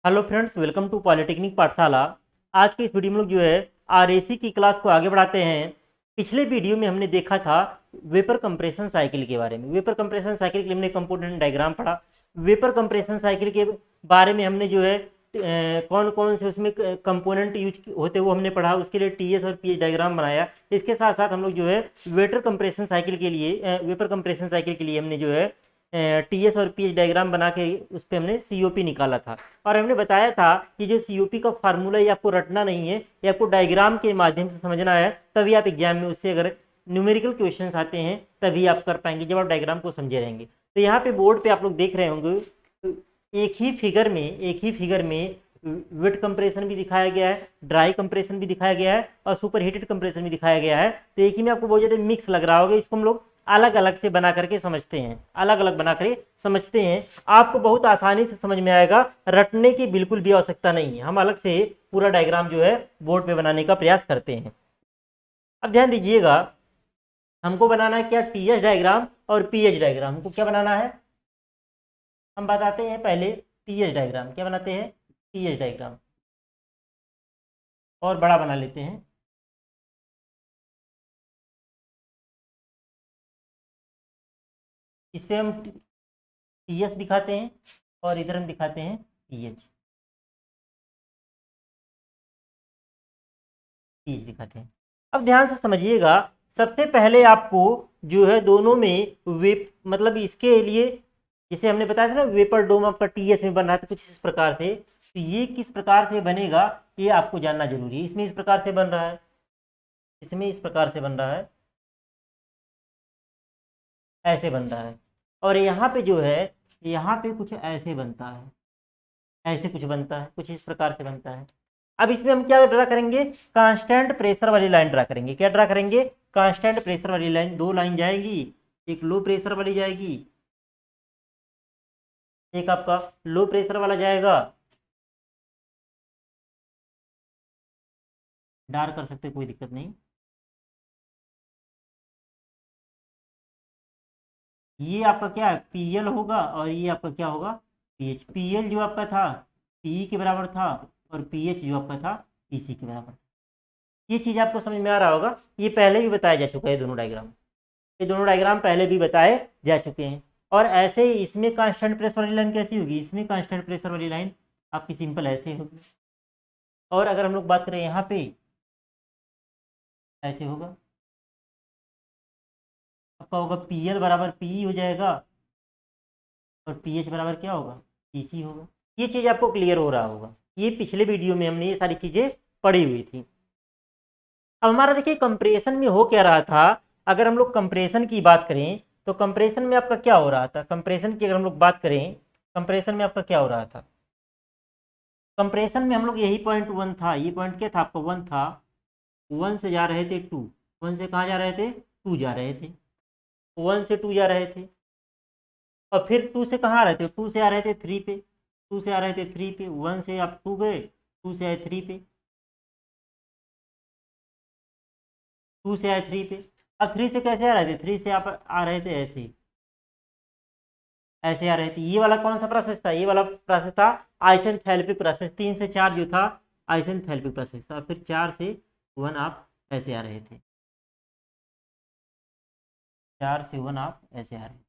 Hello friends, welcome to polytechnic Pathshala. आज के इस वीडियो में लोग जो है आरएसी की क्लास को आगे बढ़ाते हैं। पिछले वीडियो में हमने देखा था वेपर कंप्रेशन साइकिल के बारे में। वेपर कंप्रेशन साइकिल के लिए हमने कंपोनेंट डायग्राम पढ़ा। वेपर कंप्रेशन साइकिल के बारे में हमने जो है कौन कौन से उसमें कंपोनेंट यूज होते वो हमने पढ़ा। उसके लिए टीएस और पीएच डायग्राम बनाया। इसके साथ साथ हम लोग जो है वेपर कंप्रेशन साइकिल के लिए हमने जो है टीएस और पीएच डायग्राम बना के उस पर हमने सीओपी निकाला था। और हमने बताया था कि जो सीओपी का फार्मूला ये आपको रटना नहीं है, ये आपको डायग्राम के माध्यम से समझना है। तभी आप एग्जाम में उससे अगर न्यूमेरिकल क्वेश्चंस आते हैं तभी आप कर पाएंगे, जब आप डायग्राम को समझे रहेंगे। तो यहाँ पे बोर्ड पे आप लोग देख रहे होंगे एक ही फिगर में वेट कंप्रेशन भी दिखाया गया है, ड्राई कंप्रेशन भी दिखाया गया है और सुपर हीटेड कंप्रेशन भी दिखाया गया है। तो एक ही में आपको बहुत ज़्यादा मिक्स लग रहा होगा। इसको हम लोग अलग अलग से बना करके समझते हैं, आपको बहुत आसानी से समझ में आएगा। रटने की बिल्कुल भी आवश्यकता नहीं है। हम अलग से पूरा डायग्राम जो है बोर्ड पे बनाने का प्रयास करते हैं। अब ध्यान दीजिएगा, हमको बनाना है क्या, टीएस डायग्राम और पीएच डायग्राम। हमको क्या बनाना है, हम बताते हैं पहले टीएस डायग्राम। क्या बनाते हैं, टीएस डायग्राम। और बड़ा बना लेते हैं। इस पे हम टीएस दिखाते हैं और इधर हम दिखाते हैं पीएच दिखाते हैं। अब ध्यान से समझिएगा, सबसे पहले आपको जो है दोनों में मतलब इसके लिए जैसे हमने बताया था ना, वेपर डोम आपका टीएस में बन रहा था कुछ इस प्रकार से। तो ये किस प्रकार से बनेगा ये आपको जानना जरूरी है। इसमें इस प्रकार से बन रहा है, इसमें इस प्रकार से बन रहा है, ऐसे बन रहा है। और यहाँ पे जो है, यहाँ पे कुछ ऐसे बनता है, ऐसे कुछ बनता है, कुछ इस प्रकार से बनता है। अब इसमें हम क्या ड्रा करेंगे, कांस्टेंट प्रेशर वाली लाइन ड्रा करेंगे। क्या ड्रा करेंगे, कांस्टेंट प्रेशर वाली लाइन। दो लाइन जाएगी, एक लो प्रेशर वाली जाएगी, एक आपका लो प्रेशर वाला जाएगा। डार्क कर सकते, कोई दिक्कत नहीं। ये आपका क्या है, पीएल होगा और ये आपका क्या होगा, पीएच। पीएल जो आपका था पी के बराबर था और पीएच जो आपका था पीसी के बराबर। ये चीज़ आपको समझ में आ रहा होगा। ये पहले भी बताया जा चुका है, दोनों डायग्राम। ये दोनों डायग्राम पहले भी बताए जा चुके हैं। और ऐसे ही इसमें कांस्टेंट प्रेशर वाली लाइन कैसी होगी, इसमें कांस्टेंट प्रेशर वाली लाइन आपकी सिंपल ऐसे होगी। और अगर हम लोग बात करें यहाँ पे, ऐसे होगा आपका, होगा पीएल बराबर पी हो जाएगा और पीएच बराबर क्या होगा, पीसी होगा। ये चीज़ आपको क्लियर हो रहा होगा। ये पिछले वीडियो में हमने ये सारी चीज़ें पढ़ी हुई थी। अब हमारा देखिए कंप्रेशन में हो क्या रहा था। अगर हम लोग कंप्रेशन की बात करें तो कंप्रेशन में आपका क्या हो रहा था, कंप्रेशन की अगर हम लोग बात करें, कंप्रेशन में आपका क्या हो रहा था। कंप्रेशन में हम लोग यही पॉइंट वन था, ये पॉइंट क्या था आपका, वन था। वन से जा रहे थे टू, वन से कहाँ जा रहे थे, टू जा रहे थे, वन से टू जा रहे थे। और फिर टू से कहाँ आ रहे थे, टू से आ रहे थे थ्री पे, टू से आ रहे थे थ्री पे। वन से आप टू गए, टू से आए थ्री पे, टू से आए थ्री पे। अब थ्री से कैसे आ रहे थे, थ्री से आप आ रहे थे ऐसे, ऐसे आ रहे थे। ये वाला कौन सा प्रोसेस था, ये वाला प्रोसेस था आइसेंथैल्पिक प्रोसेस। तीन से चार जो था आइसेंथैल्पिक प्रोसेस था। फिर चार से वन आप ऐसे आ रहे थे, चार से वन आप ऐसे आ रहे थे।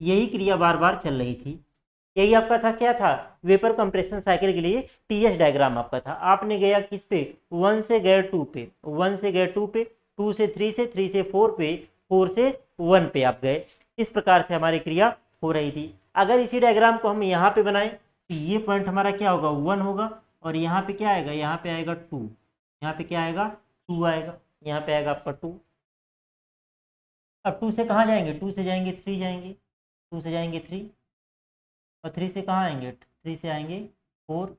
यही क्रिया बार बार चल रही थी। यही आपका था, क्या था, वेपर कंप्रेशन साइकिल के लिए टीएस डायग्राम आपका था। आपने गया किस पे, वन से गए टू पे, वन से गए टू पे, टू से थ्री से, थ्री से फोर पे, फोर से वन पे आप गए। इस प्रकार से हमारी क्रिया हो रही थी। अगर इसी डायग्राम को हम यहाँ पे बनाएं तो ये पॉइंट हमारा क्या होगा, वन होगा। और यहाँ पे क्या आएगा, यहाँ पे आएगा टू, यहाँ पे क्या आएगा, टू आएगा, यहाँ पे आएगा आपका टू। अब टू से कहाँ जाएंगे, टू से जाएंगे थ्री, जाएंगे टू से जाएंगे थ्री, और थ्री से कहाँ आएंगे, थ्री से आएंगे फोर।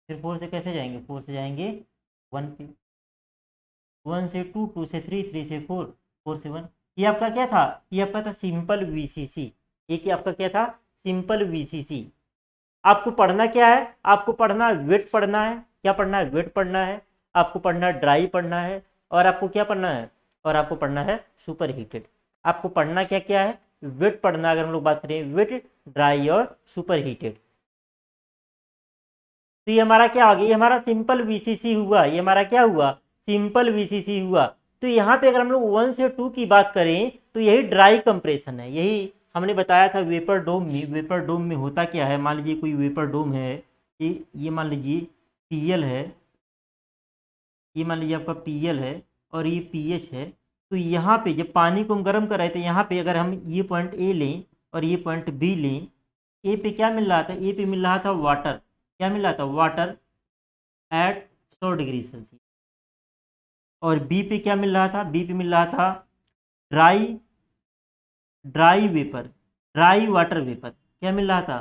फिर फोर से कैसे जाएंगे, फोर से जाएंगे वन पे, वन से टू, टू से थ्री, थ्री से फोर, फोर से वन। ये आपका क्या था, ये आपका था सिंपल वीसीसी। ये क्या आपका क्या था, सिंपल वीसीसी। आपको पढ़ना क्या है, आपको पढ़ना वेट पढ़ना है। क्या पढ़ना है, वेट पढ़ना है। आपको पढ़ना ड्राई पढ़ना है। और आपको क्या पढ़ना है, और आपको पढ़ना है सुपर हीटेड। आपको पढ़ना क्या क्या है, वेट पढ़ना। अगर हम लोग बात करें वेट, ड्राई और सुपर हीटेड। तो ये हमारा क्या हो गया, ये हमारा सिंपल वीसीसी हुआ, ये हमारा क्या हुआ, सिंपल वीसीसी हुआ। तो यहाँ पे अगर हम लोग 1 से 2 की बात करें तो यही ड्राई कंप्रेशन है। यही हमने बताया था वेपर डोम में। वेपर डोम में होता क्या है, मान लीजिए कोई वेपर डोम है, ये मान लीजिए पीएल है, ये मान लीजिए आपका पीएल है और ये पीएच है। तो यहाँ पे जब पानी को हम गर्म कर रहे थे, यहाँ पे अगर हम ये पॉइंट ए लें और ये पॉइंट बी लें, ए पे क्या मिल रहा था, ए पे मिल रहा था वाटर। क्या मिल रहा था, वाटर एट 100 डिग्री सेल्सियस। और बी पे क्या मिल रहा था, बी पे मिल रहा था dry dry vapour, dry water vapour. क्या मिल रहा था,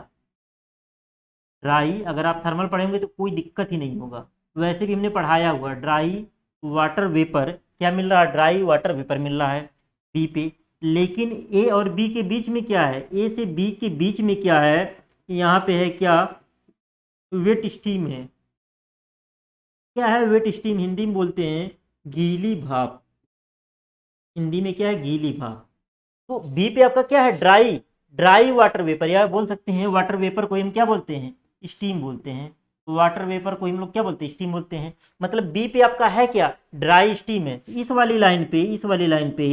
ड्राई। अगर आप थर्मल पढ़ेंगे तो कोई दिक्कत ही नहीं होगा, वैसे भी हमने पढ़ाया हुआ। ड्राई वाटर वेपर क्या मिल रहा है, ड्राई वाटर वेपर मिल रहा है बी पे। लेकिन ए और बी के बीच में क्या है, ए से बी के बीच में क्या है, यहाँ पे है क्या, वेट स्टीम है। क्या है वेट स्टीम, हिंदी में बोलते हैं गीली भाप। हिंदी में क्या है, गीली भाप। तो बी पे आपका क्या है, ड्राई ड्राई वाटर वेपर, या बोल सकते हैं वाटर वेपर को हम क्या बोलते हैं, स्टीम बोलते हैं। वाटर वेपर को हम लोग क्या बोलते हैं, स्टीम बोलते हैं। मतलब बी पे आपका है क्या, ड्राई स्टीम है। इस वाली लाइन पे, इस वाली लाइन पे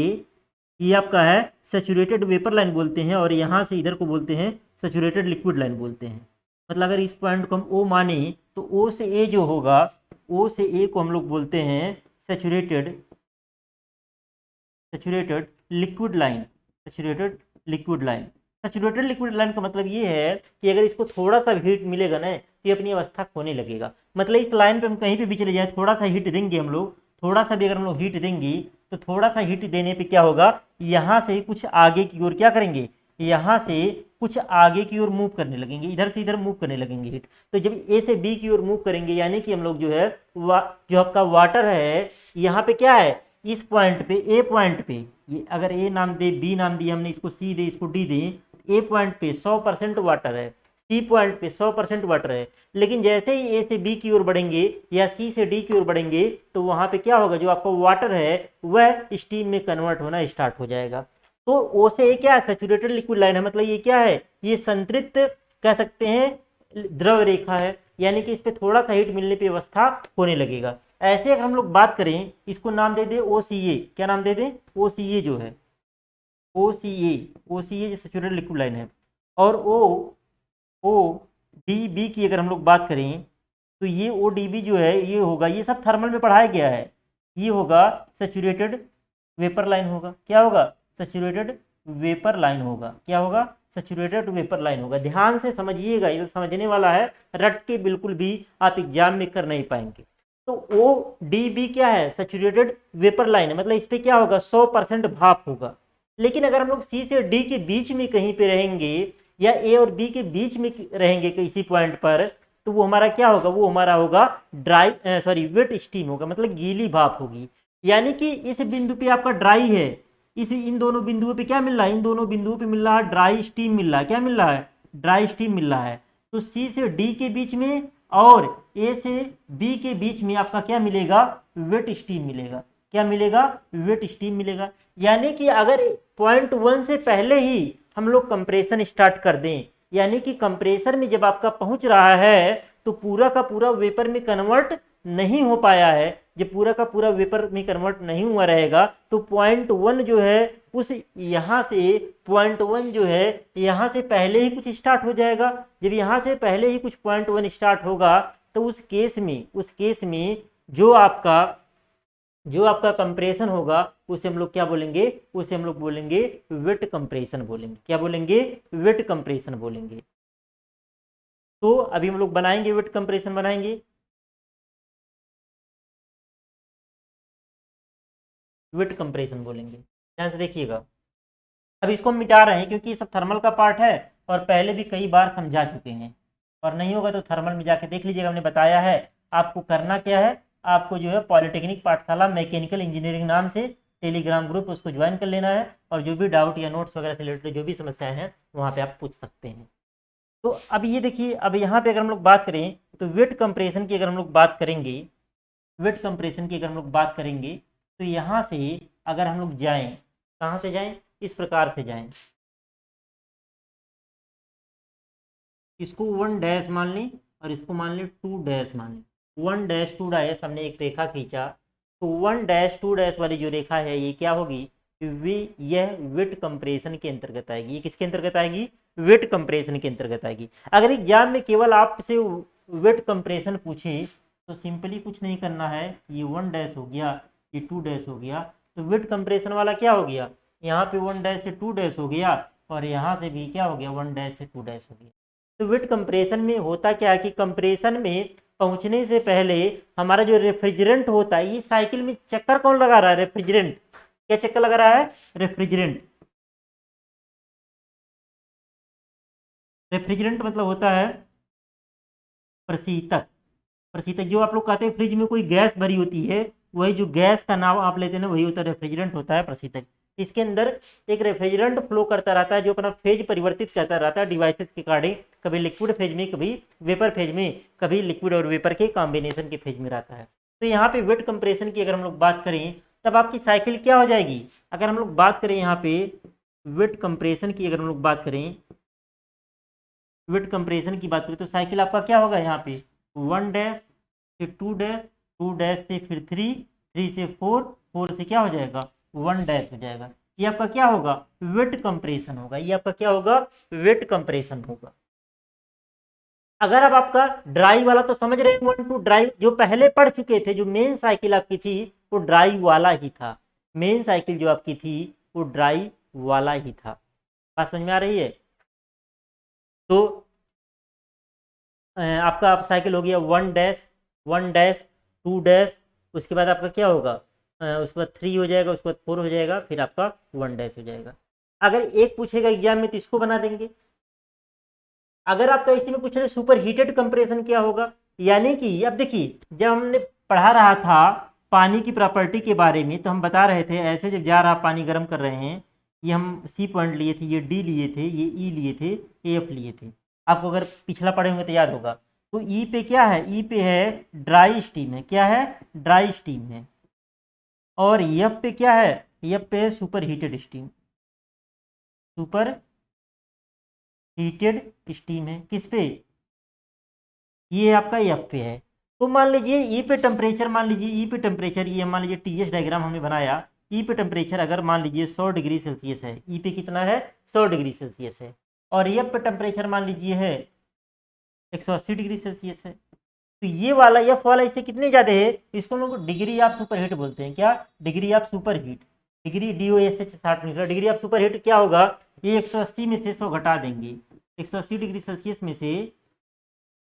ये आपका है सेचुरेटेड वेपर लाइन बोलते हैं, और यहाँ से इधर को बोलते हैं सेचुरेटेड लिक्विड लाइन बोलते हैं। मतलब अगर इस पॉइंट को हम ओ माने तो ओ से ए जो होगा, ओ से ए को हम लोग बोलते हैं saturated saturated liquid line, saturated liquid line. Saturated liquid line का मतलब ये है कि अगर इसको थोड़ा सा हीट मिलेगा ना तो ये अपनी अवस्था खोने लगेगा। मतलब इस लाइन पे हम कहीं पे भी चले जाए, थोड़ा सा हीट देंगे हम लोग, थोड़ा सा भी अगर हम लोग हीट देंगे तो थोड़ा सा हीट देने पे क्या होगा, यहाँ से कुछ आगे की ओर क्या करेंगे, यहाँ से कुछ आगे की ओर मूव करने लगेंगे, इधर से इधर मूव करने लगेंगे हीट। तो जब ए से बी की ओर मूव करेंगे, यानी कि हम लोग जो है जो आपका वाटर है यहाँ पे क्या है, इस पॉइंट पे, ए पॉइंट पे, ये अगर ए नाम दे, बी नाम दिए हमने, इसको सी दे, इसको डी दे। ए पॉइंट पे 100% वाटर है, सी पॉइंट पे 100% वाटर है। लेकिन जैसे ही ए से बी की ओर बढ़ेंगे या सी से डी की ओर बढ़ेंगे तो वहाँ पे क्या होगा, जो आपका वाटर है वह स्टीम में कन्वर्ट होना स्टार्ट हो जाएगा। तो ओ से ए क्या है, सेचुरेटेड लिक्विड लाइन है। मतलब ये क्या है, ये संतृप्त कह सकते हैं द्रव रेखा है, यानी कि इस पे थोड़ा सा हीट मिलने पे अवस्था होने लगेगा। ऐसे अगर हम लोग बात करें, इसको नाम दे दे OCA। क्या नाम दे दें, OCA जो है, OCA जो सेचुरेटेड लिक्विड लाइन है। और ODB की अगर हम लोग बात करें तो ये ODB जो है ये होगा, ये सब थर्मल में पढ़ाया गया है, ये होगा सेचुरेटेड वेपर लाइन होगा। क्या होगा, सेचुरेटेड वेपर लाइन होगा। क्या होगा, सेचुरेटेड वेपर लाइन होगा। ध्यान से समझिएगा, ये समझने वाला है, रट के बिल्कुल भी आप एग्जाम में कर नहीं पाएंगे। तो ODB क्या है, सेचुरेटेड वेपर लाइन है। मतलब इस पे क्या होगा, 100% भाप होगा। लेकिन अगर हम लोग सी से डी के बीच में कहीं पे रहेंगे या ए और बी के बीच में रहेंगे किसी पॉइंट पर, तो वो हमारा क्या होगा, वो हमारा होगा वेट स्टीम होगा, मतलब गीली भाप होगी। यानी कि इस बिंदु पे आपका ड्राई है, इन दोनों बिंदुओं पे क्या मिल रहा है, इन दोनों बिंदुओं पे मिल रहा है ड्राई स्टीम मिल रहा है। क्या मिल रहा है, ड्राई स्टीम मिल रहा है। तो सी से डी के बीच में और ए से बी के बीच में आपका क्या मिलेगा, वेट स्टीम मिलेगा। क्या मिलेगा, वेट स्टीम मिलेगा। यानी कि अगर पॉइंट 1 से पहले ही हम लोग कंप्रेशन स्टार्ट कर दें, यानी कि कंप्रेसर में जब आपका पहुंच रहा है तो पूरा का पूरा वेपर में कन्वर्ट नहीं हो पाया है। जब पूरा का पूरा वेपर में कन्वर्ट नहीं हुआ रहेगा तो पॉइंट 1 जो है उस यहाँ से पॉइंट 1 जो है यहाँ से पहले ही कुछ स्टार्ट हो जाएगा। जब यहाँ से पहले ही कुछ पॉइंट 1 स्टार्ट होगा तो उस केस में जो आपका कंप्रेशन होगा उसे हम लोग क्या बोलेंगे, उसे हम लोग बोलेंगे वेट कंप्रेशन बोलेंगे। क्या बोलेंगे, वेट कंप्रेशन बोलेंगे। तो अभी हम लोग बनाएंगे, वेट कंप्रेशन बनाएंगे, वेट कंप्रेशन बोलेंगे। ध्यान से देखिएगा। अब इसको हम मिटा रहे हैं क्योंकि ये सब थर्मल का पार्ट है और पहले भी कई बार समझा चुके हैं, और नहीं होगा तो थर्मल में जाके देख लीजिएगा। हमने बताया है आपको करना क्या है, आपको जो है पॉलिटेक्निक पाठशाला मैकेनिकल इंजीनियरिंग नाम से टेलीग्राम ग्रुप, उसको ज्वाइन कर लेना है, और जो भी डाउट या नोट्स वगैरह से रिलेटेड जो भी समस्याएं हैं वहाँ पे आप पूछ सकते हैं। तो अब ये देखिए, अब यहाँ पे अगर हम लोग बात करें तो वेट कंप्रेशन की अगर हम लोग बात करेंगे, वेट कंप्रेशन की अगर हम लोग बात करेंगे तो यहाँ से अगर हम लोग जाएँ, कहाँ से जाएँ, इस प्रकार से जाएं, इसको 1 डैश मान लें और इसको मान लें 2 डैश मान लें। 1 डैश 2 डैश हमने एक रेखा खींचा, तो 1 डैश 2 डैश वाली जो रेखा है ये क्या होगी, यह वेट कंप्रेशन के अंतर्गत आएगी। ये किसके अंतर्गत आएगी, वेट कंप्रेशन के अंतर्गत आएगी। अगर एग्जाम में केवल आपसे वेट कंप्रेशन पूछे तो सिंपली कुछ नहीं करना है, ये 1 डैश हो गया, ये 2 डैश हो गया, तो वेट कंप्रेशन वाला क्या हो गया, यहाँ पे 1 डैश से 2 डैश हो गया और यहाँ से भी क्या हो गया, 1 डैश से 2 डैश हो गया। तो वेट कंप्रेशन में होता क्या है कि कंप्रेशन में पहुंचने से पहले हमारा जो रेफ्रिजरेंट होता है, ये साइकिल में चक्कर कौन लगा रहा है, रेफ्रिजरेंट। क्या चक्कर लगा रहा है, रेफ्रिजरेंट। रेफ्रिजरेंट मतलब होता है प्रशीतक। प्रशीतक जो आप लोग कहते हैं फ्रिज में कोई गैस भरी होती है, वही जो गैस का नाम आप लेते हैं ना, वही होता है रेफ्रिजरेंट, होता है प्रशीतक। इसके अंदर एक रेफ्रिजरेंट फ्लो करता रहता है जो अपना फेज परिवर्तित करता रहता है डिवाइसेस के अकॉर्डिंग, कभी लिक्विड फेज में, कभी वेपर फेज में, कभी लिक्विड और वेपर के कॉम्बिनेशन के फेज में रहता है। तो यहाँ पे वेट कंप्रेशन की अगर हम लोग बात करें तब आपकी साइकिल क्या हो जाएगी। अगर हम लोग बात करें यहाँ पे वेट कंप्रेशन की, अगर हम लोग बात करें वेट कंप्रेशन की बात करें तो साइकिल आपका क्या होगा, यहाँ पे 1 डैश से 2 डैश, 2 डैश से फिर 3, 3 से 4, 4 से क्या हो जाएगा, 1 डैश हो जाएगा। ये आपका क्या होगा, वेट कंप्रेशन होगा। ये आपका क्या होगा, वेट कंप्रेशन होगा। अगर अब आपका ड्राई वाला तो समझ रहे हैं, 1 2 ड्राई जो पहले पढ़ चुके थे, जो मेन साइकिल आपकी थी वो ड्राई वाला ही था। मेन साइकिल जो आपकी थी वो ड्राई वाला ही था। बात समझ में आ रही है। तो आपका साइकिल हो गया 1 डैश, 1 डैश, 2 डैश, उसके बाद आपका क्या होगा, उसके बाद 3 हो जाएगा, उसके बाद 4 हो जाएगा, फिर आपका 1 डैश हो जाएगा। अगर एक पूछेगा एग्जाम में तो इसको बना देंगे। अगर आपका इसी में पूछ रहे सुपर हीटेड कंप्रेशन क्या होगा, यानी कि अब देखिए जब हमने पढ़ा रहा था पानी की प्रॉपर्टी के बारे में तो हम बता रहे थे ऐसे जब जा रहा पानी गर्म कर रहे हैं, ये हम सी पॉइंट लिए थे, ये डी लिए थे, ये ई लिए थे, ये एफ लिए थे। आपको अगर पिछला पढ़े होंगे तो याद होगा। तो ई पे क्या है, ई पे है ड्राई स्टीम है, क्या है, ड्राई स्टीम है। और एफ पे क्या है, एफ पे है super heated steam, super heated steam है। किस पे, ये आपका एफ पे है। तो मान लीजिए ई पे टेम्परेचर, मान लीजिए ई पे टेम्परेचर, ये मान लीजिए टी एस डायग्राम हमने बनाया। ई पे टेम्परेचर अगर मान लीजिए 100 डिग्री सेल्सियस है, ई पे कितना है, 100 डिग्री सेल्सियस है। और एफ पे टेम्परेचर मान लीजिए है 180 डिग्री सेल्सियस है। तो ये वाला एफ वाला इससे कितने ज़्यादा है, इसको हम लोग डिग्री ऑफ सुपर हीट बोलते हैं। क्या, degree of super heat, degree DOSH 60 निकला। डिग्री ऑफ सुपर हीट क्या होगा, ये 180 में से 100 घटा देंगे, 180 डिग्री सेल्सियस में से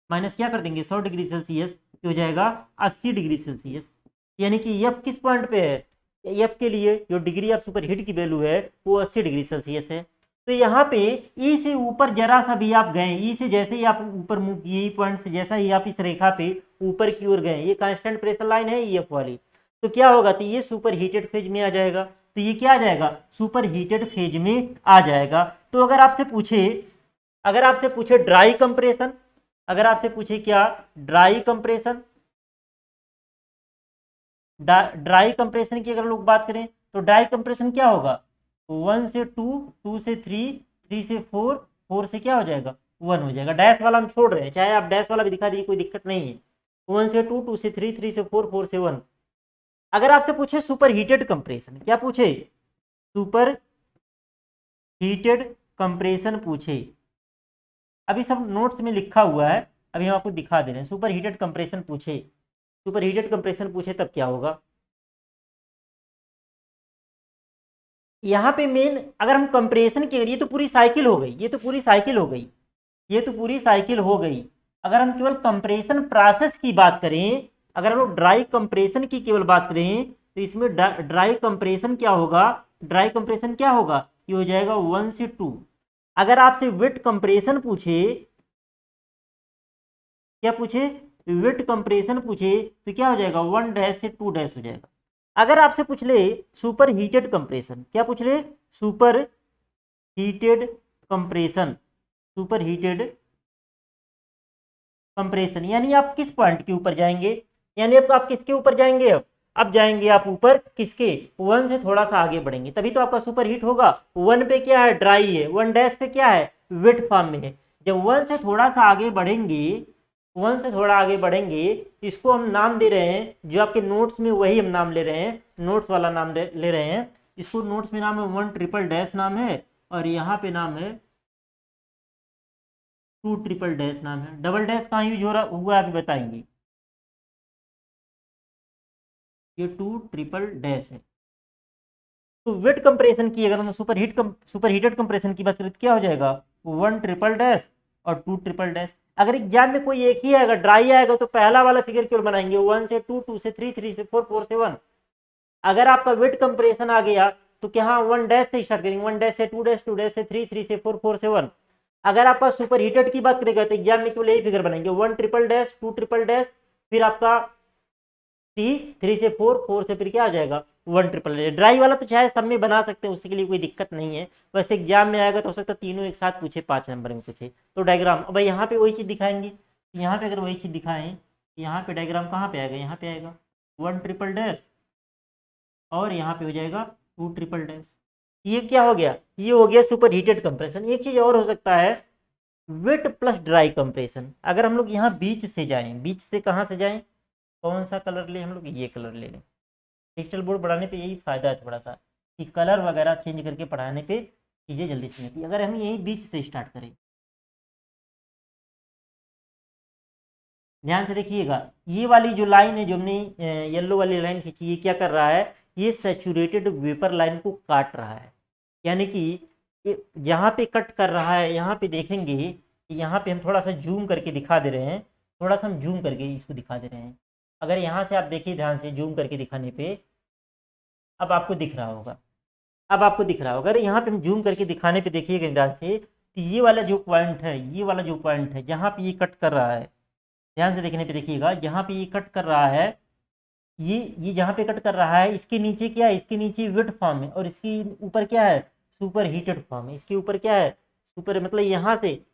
माइनस क्या कर देंगे 100 डिग्री सेल्सियस, हो जाएगा 80 डिग्री सेल्सियस। यानी कि एफ किस पॉइंट पे है, एफ के लिए जो डिग्री ऑफ सुपर हीट की वैल्यू है वो 80 डिग्री सेल्सियस है। तो यहाँ पे ई से ऊपर जरा सा भी आप गए, ई से जैसे ही आप ऊपर मूव किए, ई पॉइंट से जैसा ही आप इस रेखा पे ऊपर की ओर गए, ये कांस्टेंट प्रेशर लाइन है एफ वाली, तो क्या होगा, तो ये सुपर हीटेड फेज में आ जाएगा। तो ये क्या आ जाएगा, सुपर हीटेड फेज में आ जाएगा। तो अगर आपसे पूछे, अगर आपसे पूछे ड्राई कंप्रेशन, अगर आपसे पूछे क्या ड्राई कंप्रेशन, ड्राई कंप्रेशन की अगर लोग बात करें तो ड्राई कंप्रेशन क्या होगा, 1 से 2, 2 से 3, 3 से 4, 4 से क्या हो जाएगा, 1 हो जाएगा। डैश वाला हम छोड़ रहे हैं, चाहे आप डैश वाला भी दिखा दीजिए, कोई दिक्कत नहीं है। 1 से 2, 2 से 3, 3 से 4, 4 से 1। अगर आपसे पूछे सुपर हीटेड कंप्रेशन, क्या पूछे, सुपर हीटेड कंप्रेशन पूछे, अभी सब नोट्स में लिखा हुआ है, अभी हम आपको दिखा दे रहे हैं। सुपर हीटेड कंप्रेशन पूछे, सुपर हीटेड कंप्रेशन पूछे तब क्या होगा। यहाँ पे मेन अगर हम कंप्रेशन की, ये तो पूरी साइकिल हो गई, ये तो पूरी साइकिल हो गई, ये तो पूरी साइकिल हो गई। अगर हम केवल कंप्रेशन प्रोसेस की बात करें, अगर हम लोग ड्राई कंप्रेशन की केवल बात करें तो इसमें ड्राई कंप्रेशन क्या होगा, ड्राई कंप्रेशन क्या होगा, ये हो जाएगा 1 से 2। अगर आपसे वेट कंप्रेशन पूछे, क्या पूछे, वेट कंप्रेशन पूछे तो क्या हो जाएगा, 1 डैश से 2 डैश हो जाएगा। अगर आपसे पूछ ले सुपर हीटेड कंप्रेशन, क्या पूछ ले, super heated compression, super heated compression, यानी आप किस पॉइंट के ऊपर जाएंगे, यानी आप किसके ऊपर जाएंगे, अब अब जाएंगे आप ऊपर किसके, 1 से थोड़ा सा आगे बढ़ेंगे तभी तो आपका सुपर हीट होगा। 1 पे क्या है, ड्राई है, 1 डैश पे क्या है, वेट फॉर्म में है। जब 1 से थोड़ा सा आगे बढ़ेंगे, 1 से थोड़ा आगे बढ़ेंगे, इसको हम नाम दे रहे हैं, जो आपके नोट्स में वही हम नाम ले रहे हैं, नोट्स वाला नाम ले रहे हैं। इसको नोट्स में नाम है 1 ट्रिपल डैश नाम है, और यहाँ पे नाम है 2 ट्रिपल डैश नाम है। डबल डैश कहाँ यूज हो रहा हुआ अभी बताएंगे। ये 2 ट्रिपल डैश है। तो वेट कंप्रेशन की अगर हम सुपर हीटेड कंप्रेशन की बात करें तो क्या हो जाएगा, 1 ट्रिपल डैश और 2 ट्रिपल डैश। अगर एग्जाम में कोई एक ही आएगा, ड्राई आएगा, तो पहला वाला फिगर क्यों बनाएंगे, 1 से 2, 2 से 3, 3 से 4, 4 से 1। अगर आपका वेट कंप्रेशन आ गया तो क्या 1 डैश से स्टार्ट करेंगे, 1 डैश से 2 डैश, 2 डैश से 3, 3 से 4, 4 से 1। अगर आपका सुपर हीटेड की बात करेगा तो एग्जाम में केवल यही फिगर बनाएंगे, 1 ट्रिपल डैश, 2 ट्रिपल डैश, फिर आपका 3, 3 से 4, 4 से फिर क्या आ जाएगा 1 ट्रिपल डैश। ड्राई वाला तो चाहे सब में बना सकते हैं, उसके लिए कोई दिक्कत नहीं है। वैसे एग्जाम में आएगा तो हो सकता है तीनों एक साथ पूछे, 5 नंबर में पूछे। तो डायग्राम अब यहाँ पे वही चीज़ दिखाएंगे, यहाँ पे अगर वही चीज़ दिखाएं, यहाँ पे डायग्राम कहाँ पे आएगा, यहाँ पे आएगा 1 ट्रिपल डैश और यहाँ पे हो जाएगा 2 ट्रिपल डैश। ये क्या हो गया, ये हो गया सुपर हीटेड कंप्रेशन। एक चीज़ और हो सकता है, वेट प्लस ड्राई कंप्रेशन। अगर हम लोग यहाँ बीच से जाएं, बीच से कहाँ से जाएं, कौन सा कलर ले हम लोग, ये कलर ले लें। डिजिटल बोर्ड पढ़ाने पे यही फ़ायदा है थोड़ा सा, कि कलर वगैरह चेंज करके पढ़ाने पे चीज़ें जल्दी समझ आती है। अगर हम यही बीच से स्टार्ट करें, ध्यान से देखिएगा, ये वाली जो लाइन है, जो हमने येलो वाली लाइन खींची, ये क्या कर रहा है, ये सैचुरेटेड वेपर लाइन को काट रहा है। यानी कि जहाँ पे कट कर रहा है, यहाँ पे देखेंगे कि यहाँ पे हम थोड़ा सा जूम करके दिखा दे रहे हैं, थोड़ा सा हम जूम करके इसको दिखा दे रहे हैं। अगर यहाँ से आप देखिए ध्यान से जूम करके दिखाने पे, अब आपको दिख रहा होगा, अब आपको दिख रहा होगा। अगर यहाँ पे हम जूम करके दिखाने पे देखिएगा ध्यान से, तो ये वाला जो पॉइंट है, ये वाला जो पॉइंट है जहाँ पे ये कट कर रहा है, ध्यान से देखने पे देखिएगा, जहाँ पे ये कट कर रहा है, ये जहाँ पे कट कर रहा है, इसके नीचे क्या है, इसके नीचे वेट फॉर्म है, और इसके ऊपर क्या है, सुपर हीटेड फॉर्म है। इसके ऊपर क्या है, सुपर, मतलब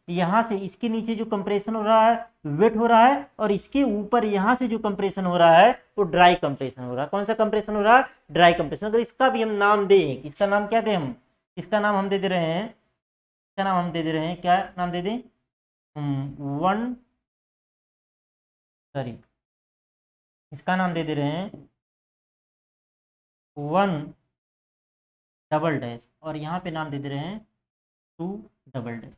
यहाँ से इसके नीचे जो कंप्रेशन हो रहा है वेट हो रहा है, और इसके ऊपर यहाँ से जो कंप्रेशन हो रहा है वो ड्राई कंप्रेशन हो रहा है। कौन सा कंप्रेशन हो रहा है, ड्राई कंप्रेशन। अगर इसका भी हम नाम दें, इसका नाम क्या दें हम, इसका नाम हम दे दे रहे हैं, इसका नाम हम दे दे रहे हैं, क्या नाम दे दें, 1, सॉरी, इसका नाम दे दे रहे हैं 1 डबल डैश, और यहाँ पे नाम दे दे रहे हैं 2 डबल डैश।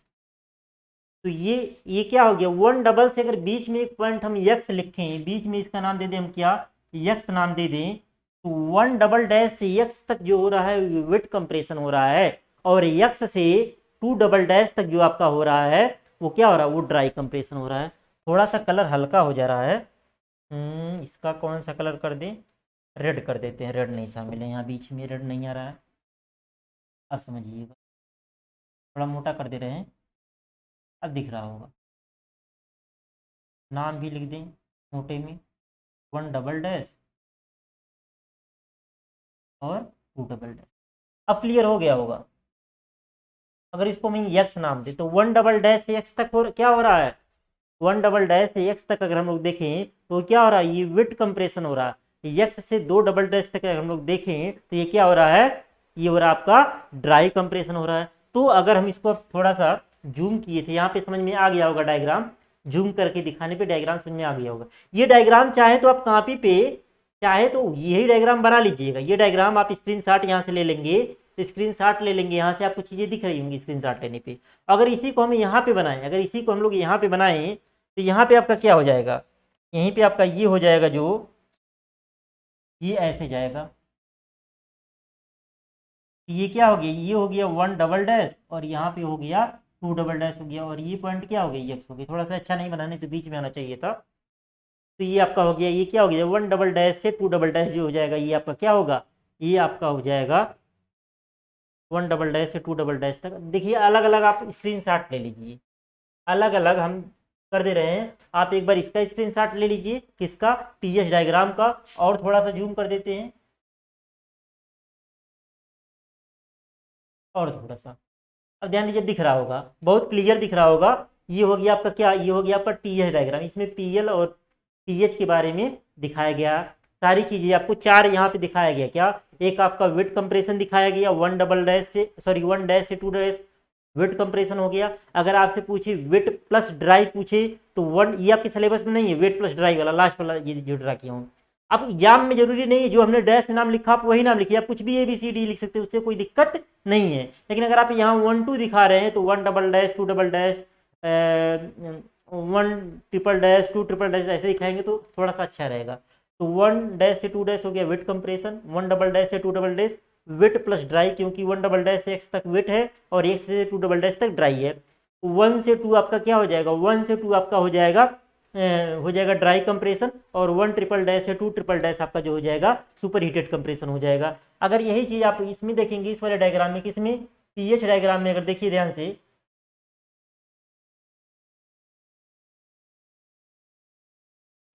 तो ये क्या हो गया, 1 डबल से अगर बीच में एक पॉइंट हम यक्स लिखें, बीच में इसका नाम दे दें हम क्या, यक्स नाम दे दें, तो 1 डबल डैश से यक्स तक जो हो रहा है वेट कंप्रेशन हो रहा है, और यक्स से 2 डबल डैश तक जो आपका हो रहा है वो क्या हो रहा है, वो ड्राई कंप्रेशन हो रहा है। थोड़ा सा कलर हल्का हो जा रहा है, इसका कौन सा कलर कर दें, रेड कर देते हैं, रेड नहीं शामिल है यहाँ, बीच में रेड नहीं आ रहा है। अब समझिएगा, थोड़ा मोटा कर दे रहे हैं, अब दिख रहा होगा। नाम भी लिख दें मोटे में, 1 डबल डैश और 2 डबल डैश। अब क्लियर हो गया होगा। अगर इसको मैं यक्स नाम दे, तो 1 डबल डैश से यक्स तक क्या हो रहा है, 1 डबल डैश से यक्स तक अगर हम लोग देखें तो क्या हो रहा है, ये वेट कंप्रेशन हो रहा है। यक्स से 2 डबल डैश तक अगर हम लोग देखें तो ये क्या हो रहा है, ये हो रहा है आपका ड्राई कंप्रेशन हो रहा है। तो अगर हम इसको थोड़ा सा जूम किए थे, यहाँ पे समझ में आ गया होगा डायग्राम, जूम करके दिखाने पे डायग्राम समझ में आ गया होगा। ये डायग्राम चाहे तो आप कॉपी पे, चाहे तो यही डायग्राम बना लीजिएगा। ये डायग्राम आप स्क्रीनशॉट यहाँ से ले लेंगे, तो स्क्रीनशॉट ले लेंगे, यहाँ से आपको चीज़ें दिख रही होंगी स्क्रीनशॉट लेने पे। अगर इसी को हम यहाँ पे बनाएं, अगर इसी को हम लोग यहाँ पे बनाएं, तो यहाँ पे आपका क्या हो जाएगा, यहीं पे आपका ये हो जाएगा, जो ये ऐसे जाएगा, ये क्या हो गया, ये हो गया 1 डबल डैश, और यहाँ पे हो गया 2 डबल डैश हो गया, और ये पॉइंट क्या हो गया, एक्स हो गया। थोड़ा सा अच्छा नहीं बनाने तो बीच में आना चाहिए था। तो ये आपका हो गया, ये क्या हो गया, 1 डबल डैश से 2 डबल डैश जो हो जाएगा, ये आपका क्या होगा, ये आपका हो जाएगा 1 डबल डैश से 2 डबल डैश तक। देखिए अलग अलग आप स्क्रीनशॉट ले लीजिए, अलग अलग हम कर दे रहे हैं। आप एक बार इसका स्क्रीनशॉट ले लीजिए, किसका, टीएस डायग्राम का, और थोड़ा सा जूम कर देते हैं, और थोड़ा सा, अब ध्यान दीजिए, दिख रहा होगा, बहुत क्लियर दिख रहा होगा। ये हो गया आपका क्या, ये हो गया आपका टीएच डायग्राम। इसमें पीएल और टीएच के बारे में दिखाया गया सारी चीज़ें आपको चार यहाँ पे दिखाया गया। क्या, एक आपका वेट कंप्रेशन दिखाया गया 1 वेट कंप्रेशन हो गया। अगर आपसे पूछे वेट प्लस ड्राई पूछे तो ये आपके सिलेबस में नहीं है, वेट प्लस ड्राई वाला लास्ट वाला ये जो ड्रा किया हूँ। अब एग्जाम में जरूरी नहीं है जो हमने डैश में नाम लिखा आप वही नाम लिखिए, आप कुछ भी ABCD लिख सकते हो, उससे कोई दिक्कत नहीं है। लेकिन अगर आप यहाँ 1 2 दिखा रहे हैं तो 1 double dash 2 double dash 1 triple dash 2 triple dash ऐसे दिखाएंगे तो थोड़ा सा अच्छा रहेगा। तो 1 डैश से 2 डैश हो गया वेट कंप्रेशन, 1 डबल डैश से 2 double dash wait plus dry, क्योंकि 1 डबल डैश से x तक वेट है और x से 2 डबल डैश तक ड्राई है। 1 से 2 आपका क्या हो जाएगा, 1 से 2 आपका हो जाएगा ड्राई कंप्रेशन, और 1 ट्रिपल डैश से 2 ट्रिपल डैश आपका जो हो जाएगा सुपर हीटेड कंप्रेशन हो जाएगा। अगर यही चीज़ आप इसमें देखेंगे, इस वाले डायग्राम में, किसमें, पीएच डायग्राम में, अगर देखिए ध्यान से,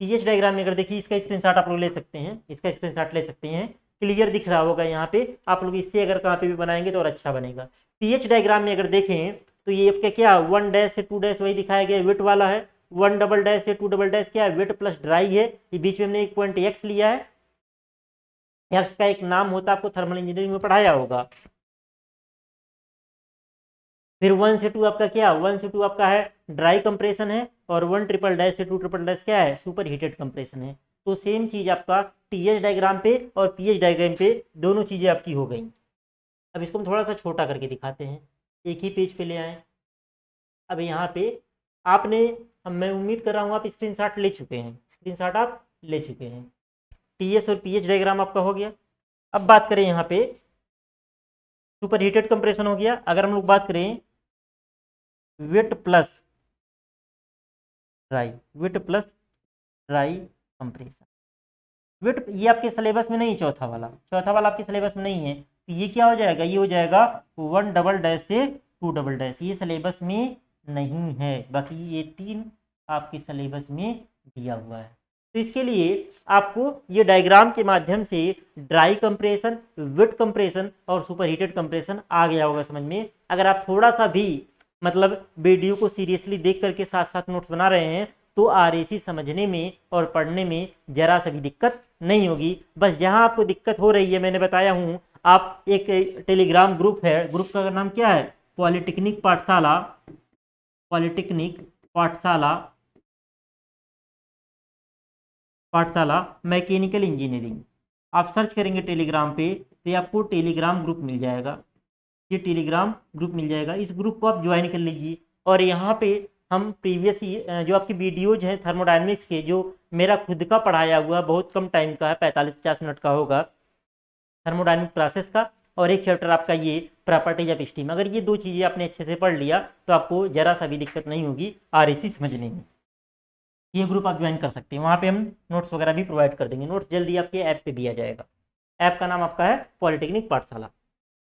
पीएच डायग्राम में अगर देखिए, इसका स्क्रीनशॉट आप लोग ले सकते हैं, इसका स्क्रीनशॉट ले सकते हैं, क्लियर दिख रहा होगा यहाँ पे। आप लोग इससे अगर कहाँ पे भी बनाएंगे तो और अच्छा बनेगा। पीएच डायग्राम में अगर देखें तो ये आपका क्या, 1 डैश से 2 डैश वही दिखाया गया वेट वाला है, 1 डबल डैश से 2 डबल डैश क्या है, वेट प्लस ड्राई है। ये बीच में हमने एक पॉइंट एक्स लिया है, एक्स का एक नाम होता है, आपको थर्मल इंजीनियरिंग में पढ़ाया होगा। फिर 1 से 2 आपका क्या, 1 से 2 आपका है ड्राई कंप्रेशन है, और 1 ट्रिपल डैश से 2 ट्रिपल डैश क्या है, सुपर हीटेड कंप्रेशन है। तो सेम चीज़ आपका टीएच डायग्राम पे और पीएच डायग्राम पे दोनों चीज़ें आपकी हो गई। अब इसको हम थोड़ा सा छोटा करके दिखाते हैं, एक ही पेज पे ले आए। अब यहाँ पे आपने, अब मैं उम्मीद कर रहा हूँ आप स्क्रीनशॉट ले चुके हैं, स्क्रीनशॉट आप ले चुके हैं। टीएस और पीएच डायग्राम आपका हो गया। अब बात करें यहाँ पे, सुपर हीटेड कंप्रेशन हो गया। अगर हम लोग बात करें wet plus dry, wet plus dry compression, wet ये आपके सिलेबस में नहीं, चौथा वाला आपके सिलेबस में नहीं है, तो ये क्या हो जाएगा, ये हो जाएगा 1 डबल डैश से 2 डबल डैश, ये सिलेबस में नहीं है। बाकी ये 3 आपके सिलेबस में दिया हुआ है। तो इसके लिए आपको ये डायग्राम के माध्यम से ड्राई कंप्रेशन, वेट कंप्रेशन और सुपर हीटेड कंप्रेशन आ गया होगा समझ में। अगर आप थोड़ा सा भी मतलब वीडियो को सीरियसली देख करके साथ साथ नोट्स बना रहे हैं तो आरएसी समझने में और पढ़ने में जरा सा भी दिक्कत नहीं होगी। बस जहां आपको दिक्कत हो रही है, मैंने बताया हूं, आप एक टेलीग्राम ग्रुप है, ग्रुप का नाम क्या है, पॉलिटेक्निक पाठशाला, पॉलिटेक्निक पाठशाला, पाठशाला मैकेनिकल इंजीनियरिंग, आप सर्च करेंगे टेलीग्राम पे तो ये आपको टेलीग्राम ग्रुप मिल जाएगा, ये टेलीग्राम ग्रुप मिल जाएगा। इस ग्रुप को आप ज्वाइन कर लीजिए। और यहाँ पे हम प्रीवियस जो आपकी वीडियोज हैं थर्मोडायनेमिक्स के, जो मेरा खुद का पढ़ाया हुआ बहुत कम टाइम का है, 45-50 मिनट का होगा, थर्मोडायनेमिक प्रोसेस का, और एक चैप्टर आपका ये प्रॉपर्टीज ऑफ स्टीम, अगर ये 2 चीज़ें आपने अच्छे से पढ़ लिया तो आपको जरा सा भी दिक्कत नहीं होगी आरएसी समझने में। ये ग्रुप आप ज्वाइन कर सकते हैं, वहाँ पे हम नोट्स वगैरह भी प्रोवाइड कर देंगे। नोट्स जल्दी आपके ऐप पे भी आ जाएगा। ऐप का नाम आपका है पॉलिटेक्निक पाठशाला।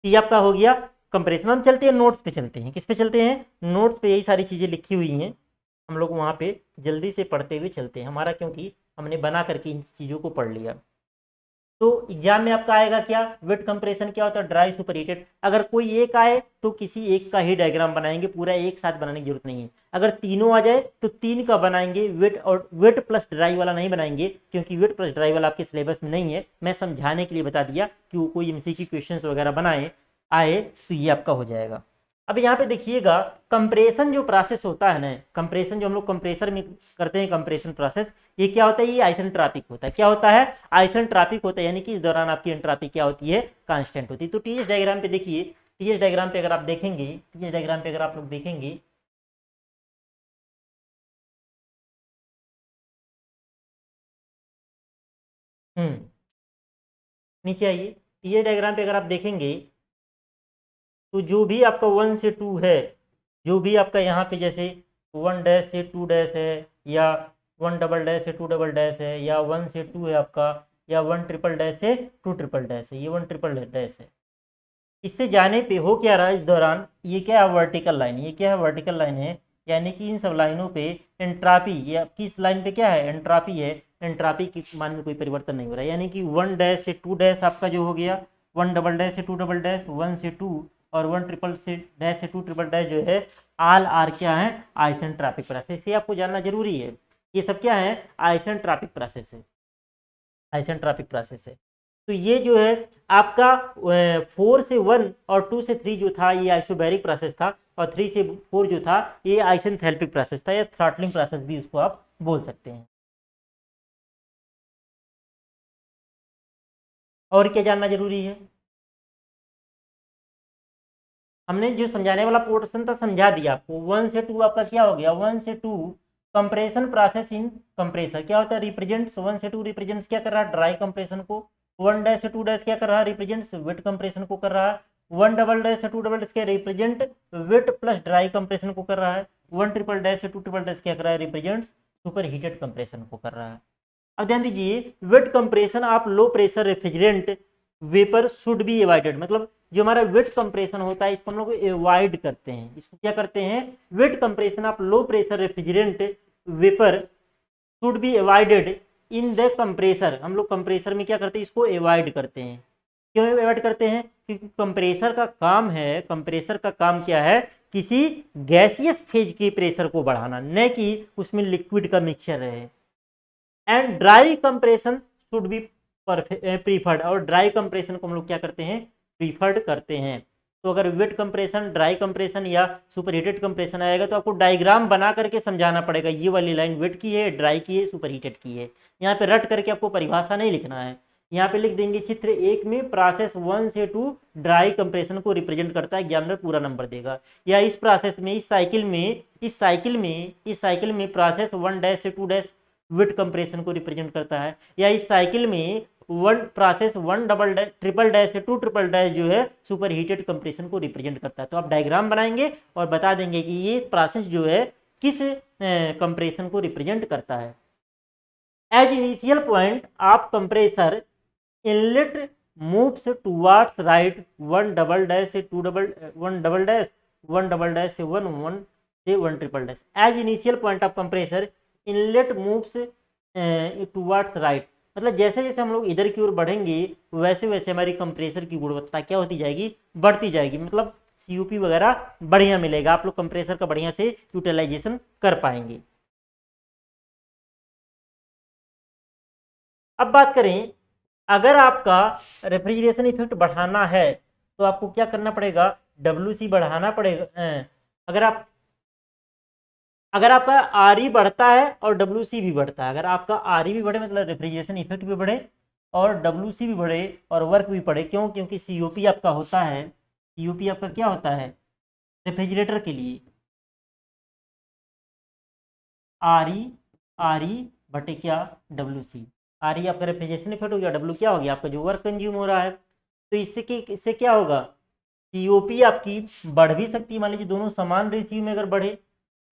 ये आपका हो गया कंप्रेशन। हम चलते हैं नोट्स पे, चलते हैं, किस पे चलते हैं, नोट्स पे यही सारी चीज़ें लिखी हुई हैं, हम लोग वहाँ पे जल्दी से पढ़ते हुए चलते हैं हमारा, क्योंकि हमने बना करके इन चीज़ों को पढ़ लिया। तो एग्जाम में आपका आएगा क्या, वेट कंप्रेशन क्या होता है, ड्राई सुपर हीटेड। अगर कोई एक आए तो किसी एक का ही डायग्राम बनाएंगे, पूरा एक साथ बनाने की जरूरत नहीं है। अगर तीनों आ जाए तो 3 का बनाएंगे, वेट और वेट प्लस ड्राई वाला नहीं बनाएंगे, क्योंकि वेट प्लस ड्राई वाला आपके सिलेबस में नहीं है। मैं समझाने के लिए बता दिया कि वो कोई एमसीक्यू क्वेश्चंस वगैरह बनाए आए तो ये आपका हो जाएगा। अब यहाँ पे देखिएगा, कंप्रेशन जो प्रोसेस होता है ना, कंप्रेशन जो हम लोग कंप्रेसर में करते हैं, कंप्रेशन प्रोसेस, ये क्या होता है, ये आइसेंट्रोपिक होता है। क्या होता है, आइसेंट्रोपिक होता है, यानी कि इस दौरान आपकी एंट्रोपी क्या होती है, कांस्टेंट होती है। तो टीएच डायग्राम पे देखिए, टीएच डायग्राम पे अगर आप देखेंगे, टीएच डायग्राम पे अगर आप लोग देखेंगे, नीचे आइए, टीएच डायग्राम पे अगर आप देखेंगे तो जो भी आपका 1 से 2 है, जो भी आपका यहाँ पे जैसे 1 डैश से 2 डैश है, या 1 डबल डैश से 2 डबल डैश है, या 1 से 2 है आपका, या 1 ट्रिपल डैश से 2 ट्रिपल डैश है, ये 1 ट्रिपल डैश है। इससे जाने पे हो क्या रहा है इस दौरान, ये क्या है, वर्टिकल लाइन, ये क्या है, वर्टिकल लाइन है, यानी कि इन सब लाइनों पे एंट्रापी, ये आपकी इस लाइन पे क्या है, एंट्रापी है, एंट्रापी के मान में कोई परिवर्तन नहीं हो रहा है। यानी कि 1 डैश से 2 डैश आपका जो हो गया, 1 डबल डैश से 2 डबल डैश, 1 से 2, और 1 ट्रिपल डैश जो है, आल आर क्या है, आइसेंट्रोपिक प्रोसेस। ये आपको जानना जरूरी है, ये सब क्या है, आइसेंट्रोपिक प्रोसेस है। आइसेंट्रोपिक प्रोसेस है। तो ये जो है आपका 4 से 1 और 2 से 3 जो था ये आइसोबैरिक प्रोसेस था, और 3 से 4 जो था ये आइसेंथैल्पिक प्रोसेस था, या थ्रॉटलिंग प्रोसेस भी उसको आप बोल सकते हैं। और क्या जानना जरूरी है? हमने जो समझाने वाला पोर्शन था समझा दिया आपको। 1 से 2 आपका क्या हो गया? 1 से 2 कंप्रेशन प्रोसेस इन कंप्रेसर क्या होता है? रिप्रेजेंट्स 1 से 2 रिप्रेजेंट्स क्या कर रहा है? ड्राई कंप्रेशन को। 1 डैश से 2 डैश क्या कर रहा है? रिप्रेजेंट्स वेट कंप्रेशन को कर रहा है। 1 डबल डैश से 2 डबल डैश क्या represent wait plus dry compression को कर रहा है। 1 ट्रिपल डैश से 2 ट्रिपल डैश क्या कर रहा है? रिप्रेजेंट्स सुपर हीटेड कंप्रेशन को कर रहा है। अब ध्यान दीजिए, वेट कंप्रेशन आप low pressure refrigerant vapour should be avoided, मतलब जो हमारा वेट कंप्रेशन होता है इसको हम लोग एवॉइड करते हैं। इसको क्या करते हैं? वेट कंप्रेशन आप low pressure refrigerant vapour should be avoided in the compressor. हम लोग कंप्रेसर में क्या करते हैं? इसको एवॉइड करते हैं। क्यों एवॉइड करते हैं? क्योंकि कंप्रेसर का काम है, कंप्रेसर का काम क्या है? किसी गैसियस फेज के प्रेशर को बढ़ाना, न कि उसमें लिक्विड का मिक्सचर रहे। And dry compression should be preferred, और ड्राई कंप्रेशन को हम लोग क्या करते हैं? प्रीफर्ड करते हैं। तो अगर वेट कंप्रेशन, ड्राई कंप्रेशन या सुपरहीटेड कंप्रेशन आएगा तो आपको डायग्राम बना करके समझाना पड़ेगा। ये वाली लाइन वेट की है, ड्राई की है, सुपरहीटेड की है। यहाँ पे रट करके आपको परिभाषा नहीं लिखना है। यहाँ पे लिख देंगे चित्र 1 में प्रोसेस 1 से 2 ड्राई कंप्रेशन को रिप्रेजेंट करता है, एग्जामिनर पूरा नंबर देगा। या इस प्रोसेस में, इस साइकिल में प्रोसेस 1 डैश से 2 डैश वेट कंप्रेशन को रिप्रेजेंट करता है। या इस साइकिल में process 1 double dash triple dash से 2 ट्रिपल डैश जो है सुपर हीटेड कंप्रेशन को रिप्रेजेंट करता है। तो आप डायग्राम बनाएंगे और बता देंगे कि ये प्रोसेस जो है किस कंप्रेशन को रिप्रेजेंट करता है। As initial point of compressor, inlet moves towards right 1 double dash से 2 double 1 double dash 1 double dash से 1 1 से 1 triple dash. As initial point of compressor, inlet moves towards right, मतलब जैसे जैसे हम लोग इधर की ओर बढ़ेंगे वैसे वैसे हमारी कंप्रेसर की गुणवत्ता क्या होती जाएगी? बढ़ती जाएगी। मतलब सीयूपी वगैरह बढ़िया मिलेगा, आप लोग कंप्रेसर का बढ़िया से यूटिलाइजेशन कर पाएंगे। अब बात करें, अगर आपका रेफ्रिजरेशन इफेक्ट बढ़ाना है तो आपको क्या करना पड़ेगा? WC बढ़ाना पड़ेगा। अगर आप अगर आपका RE बढ़ता है और WC भी बढ़ता है, अगर आपका RE भी बढ़े मतलब रेफ्रिजरेशन इफेक्ट भी बढ़े, और WC भी बढ़े और वर्क भी बढ़े। क्यों? क्योंकि COP आपका होता है, COP आपका क्या होता है रेफ्रिजरेटर के लिए? RE बटे क्या? WC। RE आपका रेफ्रिजरेशन इफेक्ट हो गया, W क्या हो गया? आपका जो वर्क कंज्यूम हो रहा है। तो इससे क्या होगा? COP आपकी बढ़ भी सकती है। मान लीजिए दोनों समान रेशियो में अगर बढ़े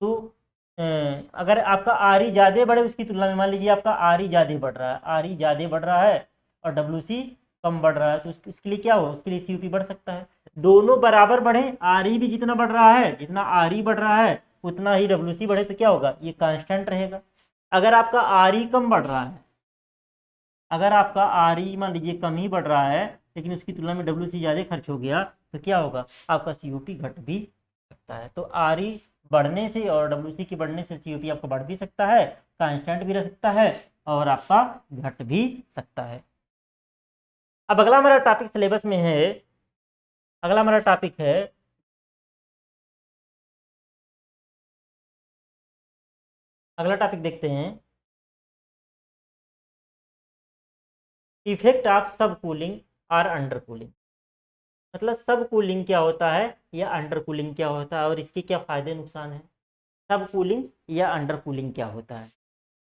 तो अगर आपका RE ज़्यादा बढ़े उसकी तुलना में, मान लीजिए आपका RE ज़्यादा बढ़ रहा है, RE ज़्यादा बढ़ रहा है और WC कम बढ़ रहा है, तो उसके लिए क्या हो? उसके लिए COP बढ़ सकता है। दोनों बराबर बढ़े, RE भी जितना बढ़ रहा है, जितना RE बढ़ रहा है उतना ही WC बढ़े, तो क्या होगा? ये कांस्टेंट रहेगा। अगर आपका RE कम बढ़ रहा है, अगर आपका RE मान लीजिए कम ही बढ़ रहा है लेकिन उसकी तुलना में WC ज़्यादा खर्च हो गया, तो क्या होगा? आपका COP घट भी सकता है। तो RE बढ़ने से और WC के बढ़ने से COP आपका बढ़ भी सकता है, कांस्टेंट भी रह सकता है और आपका घट भी सकता है। अब अगला हमारा टॉपिक सिलेबस में है, अगला हमारा टॉपिक है अगला टॉपिक देखते हैं, इफेक्ट ऑफ सब कूलिंग और अंडर कूलिंग। मतलब सब कूलिंग क्या होता है या अंडर कूलिंग क्या होता है और इसके क्या फायदे नुकसान है? सब कूलिंग या अंडर कूलिंग क्या होता है?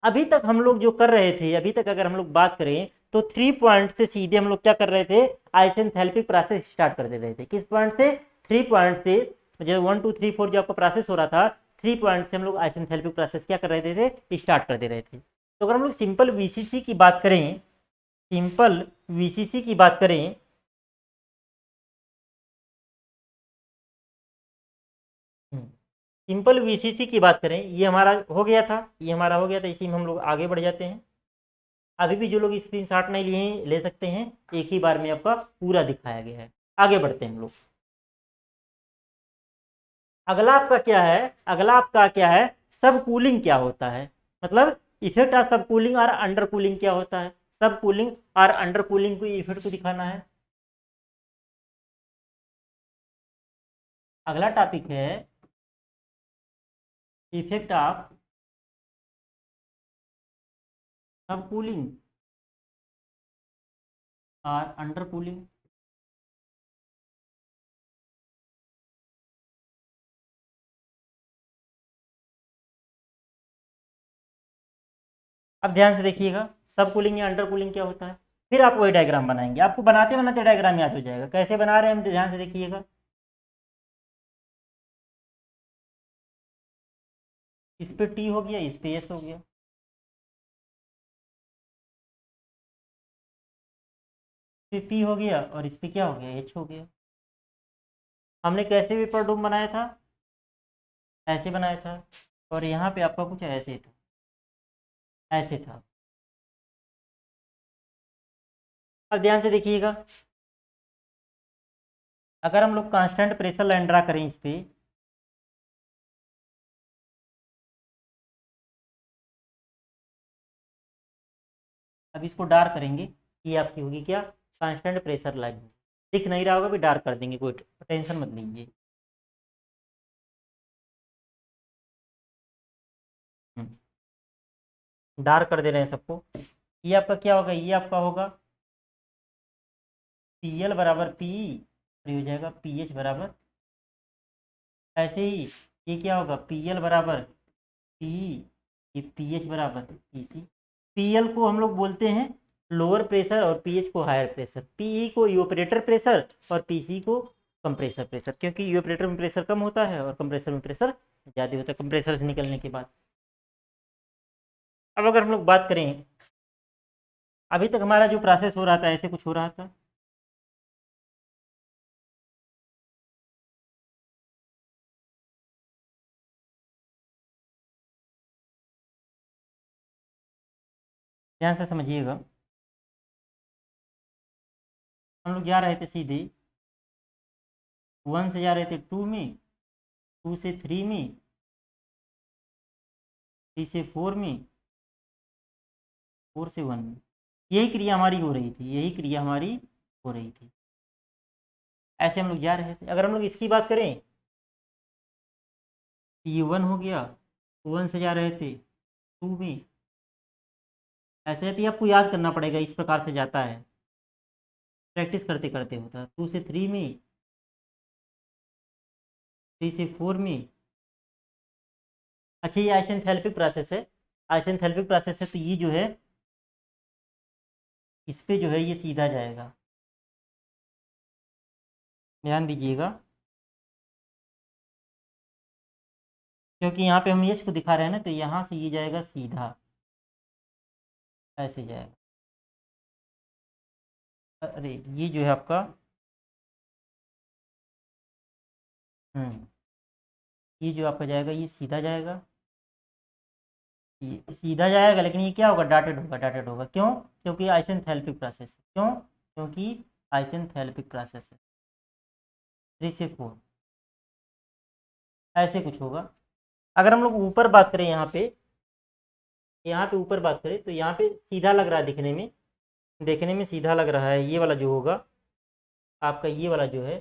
अभी तक हम लोग जो कर रहे थे, अभी तक अगर हम लोग बात करें तो 3 पॉइंट से सीधे हम लोग क्या कर रहे थे? आइसेंथैल्पिक प्रोसेस स्टार्ट कर दे रहे थे। किस पॉइंट से? 3 पॉइंट से। जो 1 2 3 4 जो आपका प्रोसेस हो रहा था, 3 पॉइंट से हम लोग आइसेंथैल्पिक प्रोसेस क्या कर रहे थे? स्टार्ट कर दे रहे थे। तो अगर हम लोग सिंपल VCC की बात करें, सिंपल VCC की बात करें, सिंपल VCC की बात करें, ये हमारा हो गया था, ये हमारा हो गया था, इसी में हम लोग आगे बढ़ जाते हैं। अभी भी जो लोग स्क्रीनशॉट नहीं लिए हैं ले सकते हैं, एक ही बार में आपका पूरा दिखाया गया है। आगे बढ़ते हैं हम लोग। अगला आपका क्या है? अगला आपका क्या है? सब कूलिंग क्या होता है? मतलब इफेक्ट ऑफ सब कूलिंग और अंडर कूलिंग क्या होता है? सब कूलिंग और अंडर कूलिंग को इफेक्ट को दिखाना है। अगला टॉपिक है इफेक्ट ऑफ सब कूलिंग और अंडर कूलिंग। अब ध्यान से देखिएगा, सब कूलिंग या अंडर कूलिंग क्या होता है। फिर आप वही डायग्राम बनाएंगे, आपको बनाते बनाते डायग्राम याद हो जाएगा। कैसे बना रहे हैं हम, ध्यान से देखिएगा। इस पे टी हो गया, इस पे एस हो गया। इस पे पी हो गया और इस पे क्या हो गया, एच हो गया। हमने कैसे वेपर डोम बनाया था, ऐसे बनाया था, और यहाँ पे आपका कुछ ऐसे था, ऐसे था। अब ध्यान से देखिएगा, अगर हम लोग कांस्टेंट प्रेशर लाइन ड्रा करें इस पे, अब इसको डार्क करेंगे, ये आपकी होगी क्या, कांस्टेंट प्रेशर लाइन। दिख नहीं रहा होगा भी डार्क कर देंगे, कोई टेंशन मत लीजिए। डार्क कर दे रहे हैं सबको। ये आपका क्या होगा, ये आपका होगा पी एल बराबर पी, और ये हो जाएगा पी एच बराबर, ऐसे ही ये क्या होगा, पी एल बराबर पी, ये पी एच बराबर पी सी। पी एल को हम लोग बोलते हैं लोअर प्रेशर और पी एच को हायर प्रेशर, पी ई को इवेपोरेटर प्रेशर और पी सी को कंप्रेसर प्रेशर, क्योंकि इवेपोरेटर में प्रेशर कम होता है और कंप्रेसर में प्रेशर ज़्यादा होता है कंप्रेसर से निकलने के बाद। अब अगर हम लोग बात करें, अभी तक हमारा जो प्रोसेस हो रहा था ऐसे कुछ हो रहा था, ध्यान से समझिएगा। हम लोग जा रहे थे सीधे 1 से जा रहे थे 2 में, 2 से 3 में, 3 से 4 में, 4 से 1 में। यही क्रिया हमारी हो रही थी, यही क्रिया हमारी हो रही थी। ऐसे हम लोग जा रहे थे। अगर हम लोग इसकी बात करें, ये 1 हो गया, 1 से जा रहे थे 2 में, ऐसे तो आपको याद करना पड़ेगा, इस प्रकार से जाता है, प्रैक्टिस करते करते होता है। 2 से 3 में, 3 से 4 में। अच्छा, ये आइसेंथैल्पिक प्रोसेस है, आइसेंथैल्पिक प्रोसेस है, तो ये जो है इस पे जो है ये सीधा जाएगा, ध्यान दीजिएगा, क्योंकि यहाँ पे हम एच को दिखा रहे हैं ना, तो यहाँ से ये जाएगा सीधा, ऐसे जाएगा। अरे ये जो है आपका ये जो आपका जाएगा ये सीधा जाएगा, ये सीधा जाएगा, लेकिन ये क्या होगा, डॉटेड होगा, डॉटेड होगा। क्यों, क्योंकि आइसेंथैल्पिक प्रोसेस है। क्यों, क्योंकि आइसेंथैल्पिक प्रोसेस है। 3 से 4 ऐसे कुछ होगा। अगर हम लोग ऊपर बात करें, यहाँ पे ऊपर बात करें, तो यहाँ पे सीधा लग रहा है दिखने में, देखने में सीधा लग रहा है। ये वाला जो होगा आपका, ये वाला जो है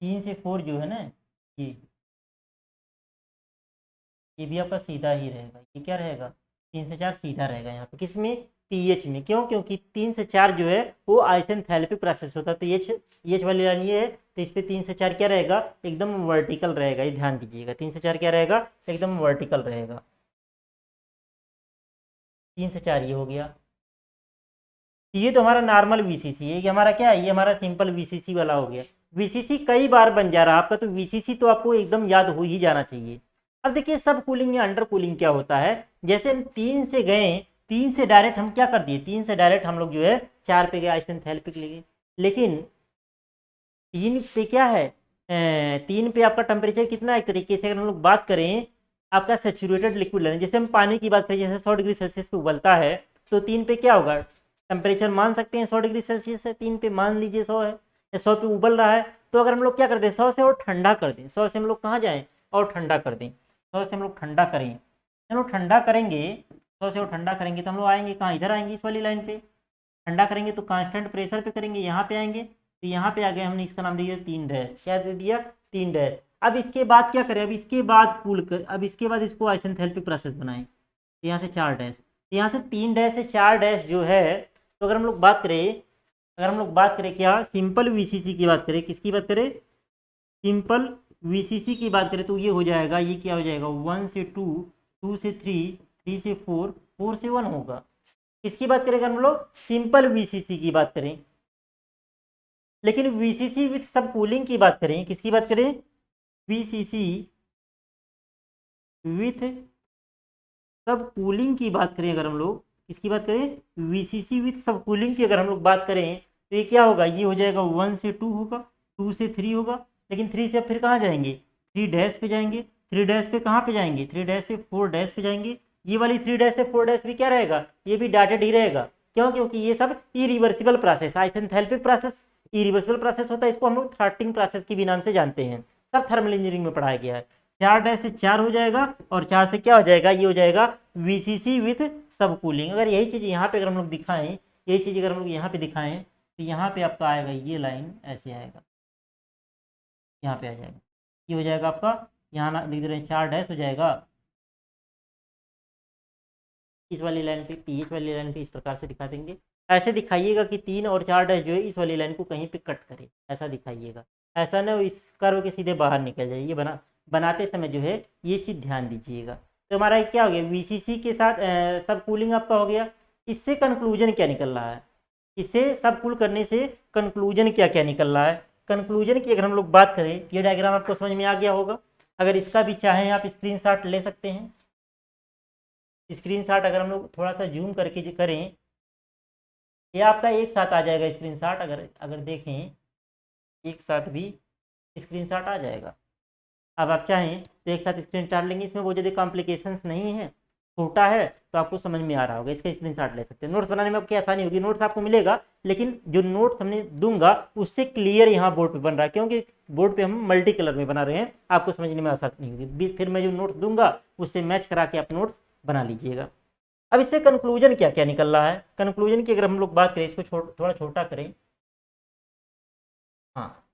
3 से 4 जो है ना, ये ये भी आपका सीधा ही रहेगा। ये क्या रहेगा, 3 से 4 सीधा रहेगा यहाँ पे, किसमें, पीएच में। क्यों, क्योंकि 3 से 4 जो है वो आइसेंथैल्पिक प्रोसेस होता है, तो एच वाली लाइन ये है, तो इस पे 3 से 4 क्या रहेगा, एकदम वर्टिकल रहेगा। ये ध्यान दीजिएगा, 3 से 4 क्या रहेगा, एकदम वर्टिकल रहेगा। 3 से 4 ये हो गया। ये तो हमारा नॉर्मल वीसीसी है, ये हमारा क्या है, ये हमारा सिंपल वीसीसी वाला हो गया। वीसीसी कई बार बन जा रहा है आपका, तो वीसीसी तो आपको एकदम याद हो ही जाना चाहिए। अब देखिए सब कूलिंग या अंडर कूलिंग क्या होता है। जैसे हम 3 से गए, 3 से डायरेक्ट हम क्या कर दिए, 3 से डायरेक्ट हम लोग जो है 4 पे गए, आइसेंथैल्पिक ले गए। लेकिन 3 पे क्या है, 3 पे आपका टेम्परेचर कितना है, एक तरीके से अगर हम लोग बात करें आपका सेचुरेटेड लिक्विड लेना, जैसे हम पानी की बात करें, जैसे 100 डिग्री सेल्सियस पे उबलता है, तो 3 पे क्या होगा, टेम्परेचर मान सकते हैं 100 डिग्री सेल्सियस है, 3 पे मान लीजिए 100 है, या 100 पे उबल रहा है। तो अगर हम लोग क्या कर दें, 100 से और ठंडा कर दें, 100 से हम लोग कहाँ जाएँ और ठंडा कर दें, 100 से हम लोग ठंडा करें, हम लोग ठंडा करेंगे 100 से वो ठंडा करेंगे तो हम लोग आएंगे कहाँ, इधर आएंगे इस वाली लाइन पे। ठंडा करेंगे तो कांस्टेंट प्रेशर पे करेंगे, यहाँ पे आएंगे तो यहाँ पे आ गए, हमने इसका नाम दे दिया 3 डैश। क्या दे दिया? 3 डैश। अब इसके बाद क्या करें, अब इसके बाद कूल कर, अब इसके बाद इसको आइसेंथैल्पिक प्रोसेस बनाएं। तो यहाँ से 4 डैश, तो यहाँ से 3 डैश से 4 डैश जो है, तो अगर हम लोग बात करें, अगर हम लोग बात करें क्या, सिंपल वीसीसी की बात करें, किसकी बात करें, सिंपल वीसीसी की बात करें, तो ये हो जाएगा, ये क्या हो जाएगा, 1 से 2, 2 से 3, 3 से 4, 4 से 1 होगा। किसकी बात करेंगे हम लोग, सिंपल वीसीसी की बात करें। लेकिन वीसीसी विथ सब कूलिंग की बात करें, किसकी बात करें, वीसीसी विथ सब कूलिंग की बात करें, अगर हम लोग किसकी बात करें, वीसीसी विथ सब कूलिंग की अगर हम लोग बात करें, तो ये क्या होगा, ये हो जाएगा 1 से 2 होगा, 2 से 3 होगा। लेकिन 3 से अब फिर कहाँ जाएंगे, 3 डैश पे जाएंगे, 3 डैश पे कहाँ पे जाएंगे, 3 डैश से 4 डैश पे जाएंगे। ये वाली 3 डैश से 4 डैश भी क्या रहेगा, ये भी डॉटेड ही रहेगा। क्यों, क्योंकि ये सब irreversible process, isenthalpic process irreversible process होता है। इसको हम लोग थ्रॉटलिंग प्रोसेस के भी नाम से जानते हैं, सब थर्मल इंजीनियरिंग में पढ़ाया गया है। 4 डैश से 4 हो जाएगा, और 4 से क्या हो जाएगा, ये हो जाएगा वीसीसी विथ सब कूलिंग। अगर यही चीज़ यहाँ पे अगर हम लोग दिखाएं, यही चीज़ अगर हम लोग यहाँ पे दिखाएं, तो यहाँ पे आपका आएगा, ये लाइन ऐसे आएगा, यहाँ पे आ जाएगा, ये हो जाएगा आपका, यहाँ ना लिख रहे हैं 4 डैश हो जाएगा इस वाली लाइन पे, इस वाली लाइन पे इस प्रकार से दिखा देंगे। ऐसे दिखाइएगा कि 3 और 4 डैश जो है इस वाली लाइन को कहीं पे कट करे, ऐसा दिखाइएगा। ऐसा ना इस कर्व के सीधे बाहर निकल जाए, ये बनाते समय जो है ये चीज़ ध्यान दीजिएगा। तो हमारा क्या हो गया, वीसीसी के साथ सब कूलिंग आपका हो गया। इससे कंक्लूजन क्या निकल रहा है, इससे सब कूल करने से कंक्लूजन क्या क्या निकल रहा है। कंक्लूजन की अगर हम लोग बात करें, ये डायग्राम आपको समझ में आ गया होगा। अगर इसका भी चाहें आप स्क्रीनशॉट ले सकते हैं। स्क्रीनशॉट अगर हम लोग थोड़ा सा जूम करके जो करें, ये आपका एक साथ आ जाएगा स्क्रीनशॉट। अगर देखें एक साथ भी स्क्रीनशॉट आ जाएगा। अब आप चाहें तो एक साथ स्क्रीनशॉट लेंगे, इसमें वो यदि कॉम्प्लिकेशंस नहीं है, छोटा है, तो आपको समझ में आ रहा होगा, इसका स्क्रीनशॉट ले सकते हैं। नोट्स बनाने में आपकी आसानी होगी, नोट्स आपको मिलेगा, लेकिन जो नोट्स हमने दूंगा उससे क्लियर यहाँ बोर्ड पे बन रहा है, क्योंकि बोर्ड पे हम मल्टी कलर में बना रहे हैं, आपको समझने में आसानी होगी। फिर मैं जो नोट्स दूंगा उससे मैच करा के आप नोट्स बना लीजिएगा। अब इससे कंक्लूजन क्या क्या निकल रहा है, कंक्लूजन की अगर हम लोग बात करें, इसको थोड़ा छोटा करें, हाँ,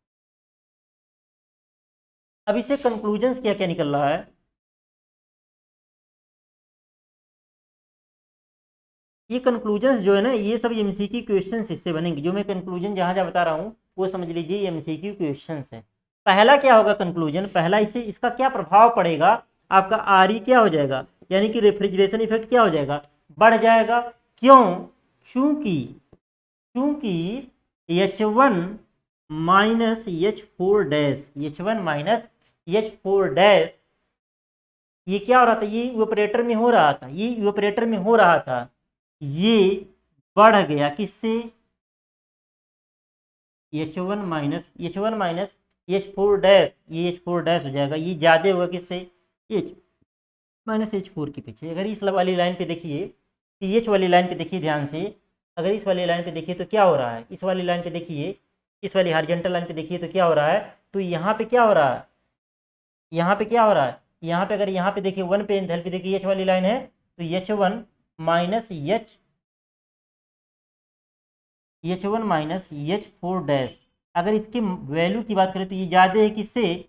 अब इससे कंक्लूजन्स क्या क्या निकल रहा है। ये कंक्लूजन्स जो है ना, ये सब एमसीक्यू क्वेश्चंस इससे बनेंगे। जो मैं कंक्लूजन जहाँ जहाँ बता रहा हूँ वो समझ लीजिए एमसीक्यू क्वेश्चंस है। पहला क्या होगा कंक्लूजन, पहला इससे इसका क्या प्रभाव पड़ेगा, आपका आरई क्या हो जाएगा, यानी कि रेफ्रिजरेशन इफेक्ट क्या हो जाएगा, बढ़ जाएगा। क्यों, चूंकि चूंकि H1 minus H4 dash, H1 minus H4 dash, ये क्या हो रहा था, ये इवेपोरेटर में हो रहा था, ये इवेपोरेटर में हो रहा था, ये बढ़ गया किससे, H1 माइनस H4 डैश, ये H4 डैश हो जाएगा, ये ज़्यादा होगा किससे, H माइनस H4 के पीछे। अगर इस वाली लाइन पे देखिए, पीएच वाली लाइन पे देखिए ध्यान से, अगर इस वाली लाइन पे देखिए तो क्या हो रहा है, इस वाली लाइन पे देखिए, इस वाली हॉरिजॉन्टल लाइन पे देखिए तो क्या हो रहा है, तो यहाँ पे क्या हो रहा है, यहाँ पे क्या हो रहा है, यहाँ पे अगर यहाँ पे देखिए 1 पे एंथैल्पी देखिए, H वाली लाइन है, तो H1 माइनस H4 डैश, अगर इसकी वैल्यू की बात करें तो ये ज़्यादा है किससे,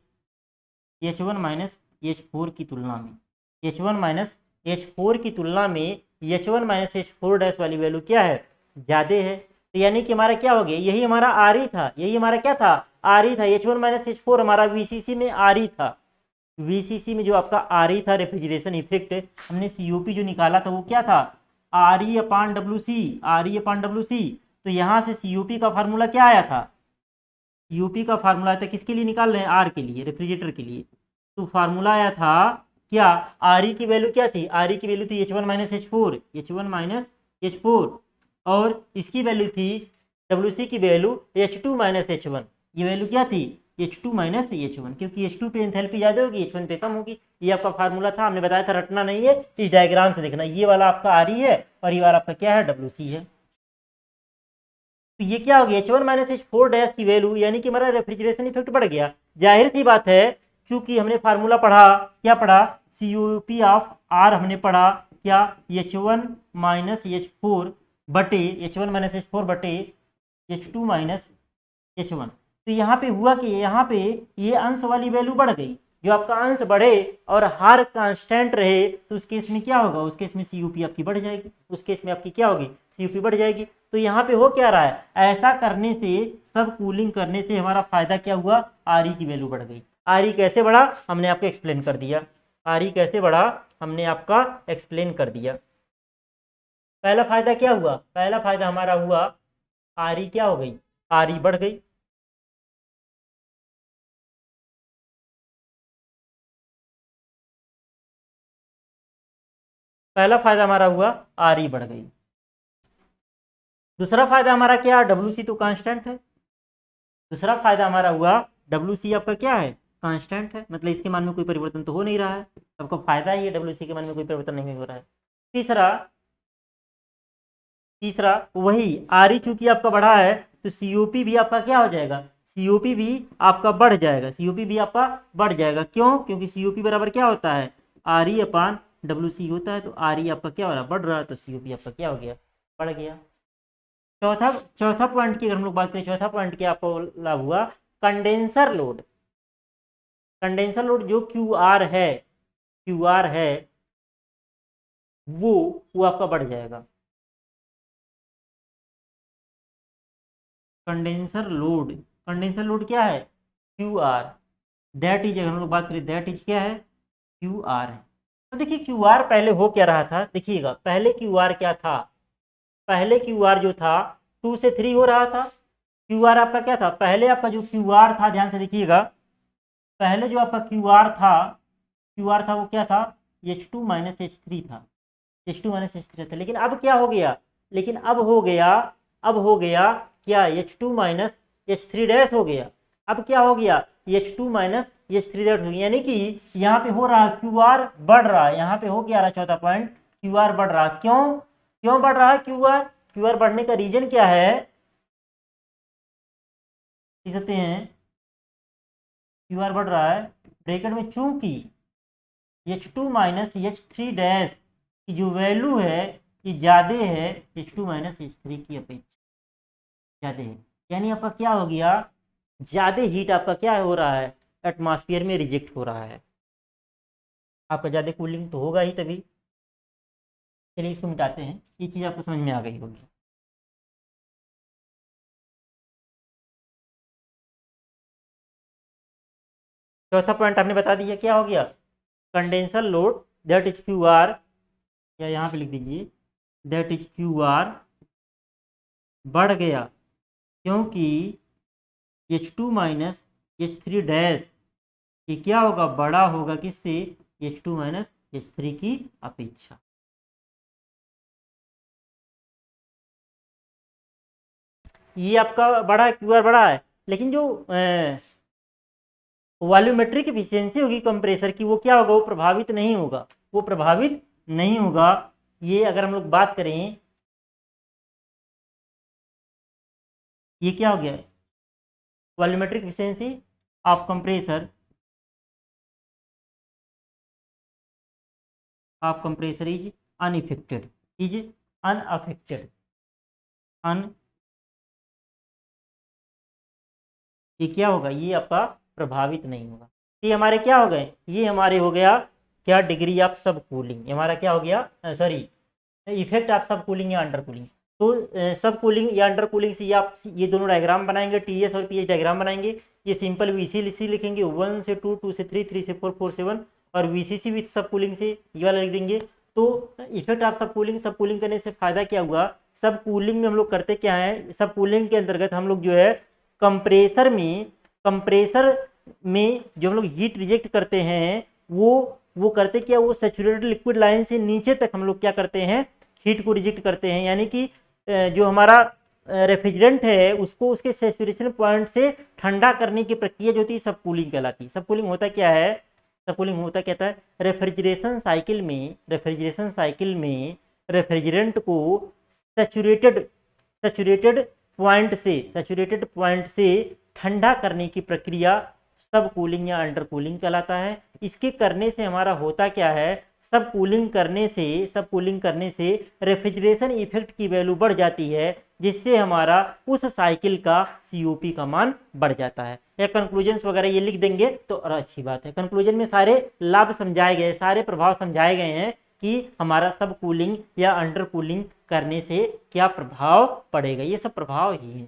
H1 माइनस H4 की तुलना में, H1 माइनस H4 की तुलना में H1 माइनस H4 डैश वाली वैल्यू क्या है, ज़्यादा है। तो यानी कि हमारा क्या हो गया, यही हमारा आर ई था, यही हमारा क्या था, आर ई था। H1 माइनस H4 हमारा वीसीसी में आर ई था, वीसीसी में जो आपका आर ई था रेफ्रिजरेशन इफेक्ट, हमने सीओपी जो निकाला था वो क्या था, आर ई अपान डब्ल्यू सी, आर ई अपान डब्ल्यू सी। तो यहाँ से सीओपी का फार्मूला क्या आया था, यूपी का फार्मूला आया था, किसके लिए निकाल रहे हैं, आर के लिए, रेफ्रिजरेटर के लिए। तो फार्मूला आया था क्या, आर ई की वैल्यू क्या थी, आर ई की वैल्यू थी H1 minus H4, H1 minus H4, और इसकी वैल्यू थी डब्ल्यू सी की वैल्यू H2 माइनस H1, ये वैल्यू क्या थी, H2 माइनस H1, क्योंकि H2 पे एंथैल्पी ज़्यादा होगी, H1 पे कम होगी। ये आपका फार्मूला था, हमने बताया था, रटना नहीं है, इस डायग्राम से देखना, ये वाला आपका आर ई है और ये वाला आपका क्या है, डब्ल्यू सी है। तो ये क्या हो गया, H1 माइनस H4 डैश की वैल्यू, यानी कि हमारा रेफ्रिजरेशन इफेक्ट बढ़ गया। जाहिर सी बात है, चूंकि हमने फार्मूला पढ़ा, क्या पढ़ा, COP ऑफ आर हमने पढ़ा क्या, H1 माइनस H4 बटे H1 माइनस H4 बटे H2 माइनस H1। तो यहाँ पे हुआ कि यहाँ पे ये अंश वाली वैल्यू बढ़ गई, जो आपका अंश बढ़े और हर कांस्टेंट रहे तो उस केस में क्या होगा, उस केस में CUP आपकी बढ़ जाएगी, उस केस में आपकी क्या होगी, CUP बढ़ जाएगी। तो यहाँ पे हो क्या रहा है, ऐसा करने से, सब कूलिंग करने से हमारा फायदा क्या हुआ, RE की वैल्यू बढ़ गई। RE कैसे बढ़ा हमने आपको एक्सप्लेन कर दिया, RE कैसे बढ़ा हमने आपका एक्सप्लेन कर दिया। पहला फायदा क्या हुआ, पहला फायदा हमारा हुआ RE क्या हो गई, RE बढ़ गई। पहला फायदा हमारा हुआ RE बढ़ गई। दूसरा फायदा हमारा क्या, WC तो कांस्टेंट है। दूसरा फायदा हमारा हुआ WC आपका क्या है, कांस्टेंट है, मतलब इसके मान में कोई परिवर्तन तो हो नहीं रहा है, आपको फायदा ही है, WC के मान में कोई परिवर्तन नहीं हो रहा है। तीसरा वही RE चूंकि आपका बढ़ा है तो COP भी आपका क्या हो जाएगा, COP भी आपका बढ़ जाएगा, COP भी आपका बढ़ जाएगा। क्यों, क्योंकि COP बराबर क्या होता है, RE अपान WC होता है। तो RE आपका क्या हो रहा है, बढ़ रहा है, तो COP आपका क्या हो गया, बढ़ गया। चौथा पॉइंट की अगर हम लोग बात करें, चौथा पॉइंट क्या आपको लाभ हुआ, कंडेंसर लोड। कंडेंसर लोड जो QR है, QR है वो आपका बढ़ जाएगा। कंडेंसर लोड क्या है, QR, दैट इज, अगर हम लोग बात करें दैट इज क्या है, QR है। तो देखिए QR पहले हो क्या रहा था, देखिएगा पहले QR क्या था, पहले QR जो था 2 से 3 हो रहा था। QR आपका क्या था, पहले आपका जो QR था, ध्यान से देखिएगा, पहले जो आपका QR था वो क्या था, H2 माइनस H3 था, H2 माइनस H3 था। लेकिन अब क्या हो गया, अब हो गया क्या, H2 माइनस H3 डैश हो गया। अब क्या हो गया, H2 माइनस H3 डैश हो गया, यानी कि यहाँ पे हो रहा QR बढ़ रहा है, यहाँ पे हो क्या रहा, चौथा पॉइंट, QR बढ़ रहा। क्यों बढ़ रहा है QR बढ़ने का रीजन क्या है, देख सकते हैं QR बढ़ रहा है ब्रैकेट में, चूंकि H2 माइनस H3 डैश की जो वैल्यू है ये ज़्यादा है H2 माइनस H3 की अपेक्षा ज़्यादा है, यानी आपका क्या हो गया, ज़्यादा हीट आपका क्या हो रहा है, एटमॉस्फेयर में रिजेक्ट हो रहा है, आपका ज़्यादा कूलिंग तो होगा ही तभी। चलिए इसको मिटाते हैं, ये चीज़ आपको समझ में आ गई होगी। चौथा पॉइंट आपने बता दिया, क्या हो गया, condenser load that is QR, या यहाँ पे लिख दीजिए दैट इज QR बढ़ गया, क्योंकि H2 माइनस H3 डैश ये क्या होगा, बड़ा होगा किससे, H2 माइनस H3 की अपेक्षा। ये आपका बड़ा QR बड़ा है, लेकिन जो वॉल्यूमेट्रिक एफिशिएंसी होगी कंप्रेसर की, वो क्या होगा, वो प्रभावित नहीं होगा, वो प्रभावित नहीं होगा। ये अगर हम लोग बात करें, ये क्या हो गया, volumetric efficiency of compressor is unaffected, ये क्या होगा, ये आपका प्रभावित नहीं होगा। ये हमारे क्या हो गए, ये हमारे हो गया क्या, डिग्री ऑफ सब कूलिंग, हमारा क्या हो गया, सॉरी इफेक्ट ऑफ सब कूलिंग या अंडर कूलिंग। तो सब कूलिंग या अंडर कूलिंग से आप ये दोनों डायग्राम बनाएंगे, TS और PS डायग्राम बनाएंगे। ये सिंपल VC लिखेंगे 1 से 2, 2 से 3, 3 से 4, 4 से 1, और VCC विथ सब कूलिंग से ये वाला लिख देंगे। तो इफेक्ट ऑफ सब कूलिंग करने से फायदा क्या हुआ, सब कूलिंग में हम लोग करते क्या है, सब कूलिंग के अंतर्गत हम लोग जो है कंप्रेसर में जो हम लोग हीट रिजेक्ट करते हैं, वो करते क्या, वो सैचुरेटेड लिक्विड लाइन से नीचे तक हम लोग क्या करते हैं, हीट को रिजेक्ट करते हैं। यानी कि जो हमारा रेफ्रिजरेंट है उसको उसके सैचुरेशन पॉइंट से ठंडा करने की प्रक्रिया जो होती है सब कूलिंग कहलाती है। सब कूलिंग होता क्या है, सब कूलिंग होता क्या है, रेफ्रिजरेशन साइकिल में रेफ्रिजरेंट को सैचुरेटेड पॉइंट से ठंडा करने की प्रक्रिया सब कूलिंग या अंडर कूलिंग कहलाता है। इसके करने से हमारा होता क्या है, सब कूलिंग करने से रेफ्रिजरेशन इफेक्ट की वैल्यू बढ़ जाती है, जिससे हमारा उस साइकिल का COP का मान बढ़ जाता है। या कंक्लूजन्स वगैरह ये लिख देंगे तो और अच्छी बात है। कंक्लूजन में सारे लाभ समझाए गए, सारे प्रभाव समझाए गए हैं कि हमारा सब कूलिंग या अंडर कूलिंग करने से क्या प्रभाव पड़ेगा। ये सब प्रभाव ही है।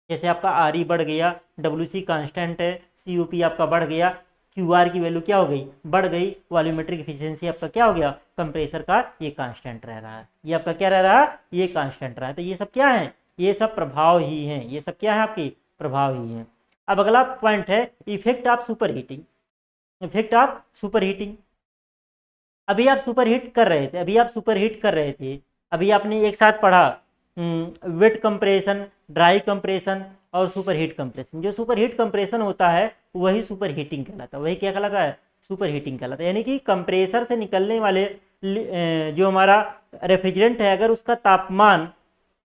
जैसे आपका RE बढ़ गया, WC कांस्टेंट है, COP आपका बढ़ गया, QR की वैल्यू क्या हो गई, बढ़ गई, वॉल्यूमेट्रिक एफिशिएंसी आपका क्या हो गया, कंप्रेसर का ये कांस्टेंट रह रहा है, ये आपका क्या रह रहा है, ये कांस्टेंट रहा है। तो ये सब क्या है, ये सब प्रभाव ही हैं, ये सब क्या है आपके प्रभाव ही हैं। अब अगला पॉइंट है effect of super heating. Effect of super heating, अभी आप सुपर हीट कर रहे थे, अभी आपने एक साथ पढ़ा वेट कंप्रेशन, ड्राई कंप्रेशन और सुपर हीट कंप्रेशन। जो सुपर हीट कंप्रेशन होता है वही सुपर हीटिंग कहलाता है, वही क्या कहलाता है, सुपर हीटिंग कहलाता है। यानी कि कंप्रेसर से निकलने वाले जो हमारा रेफ्रिजरेंट है, अगर उसका तापमान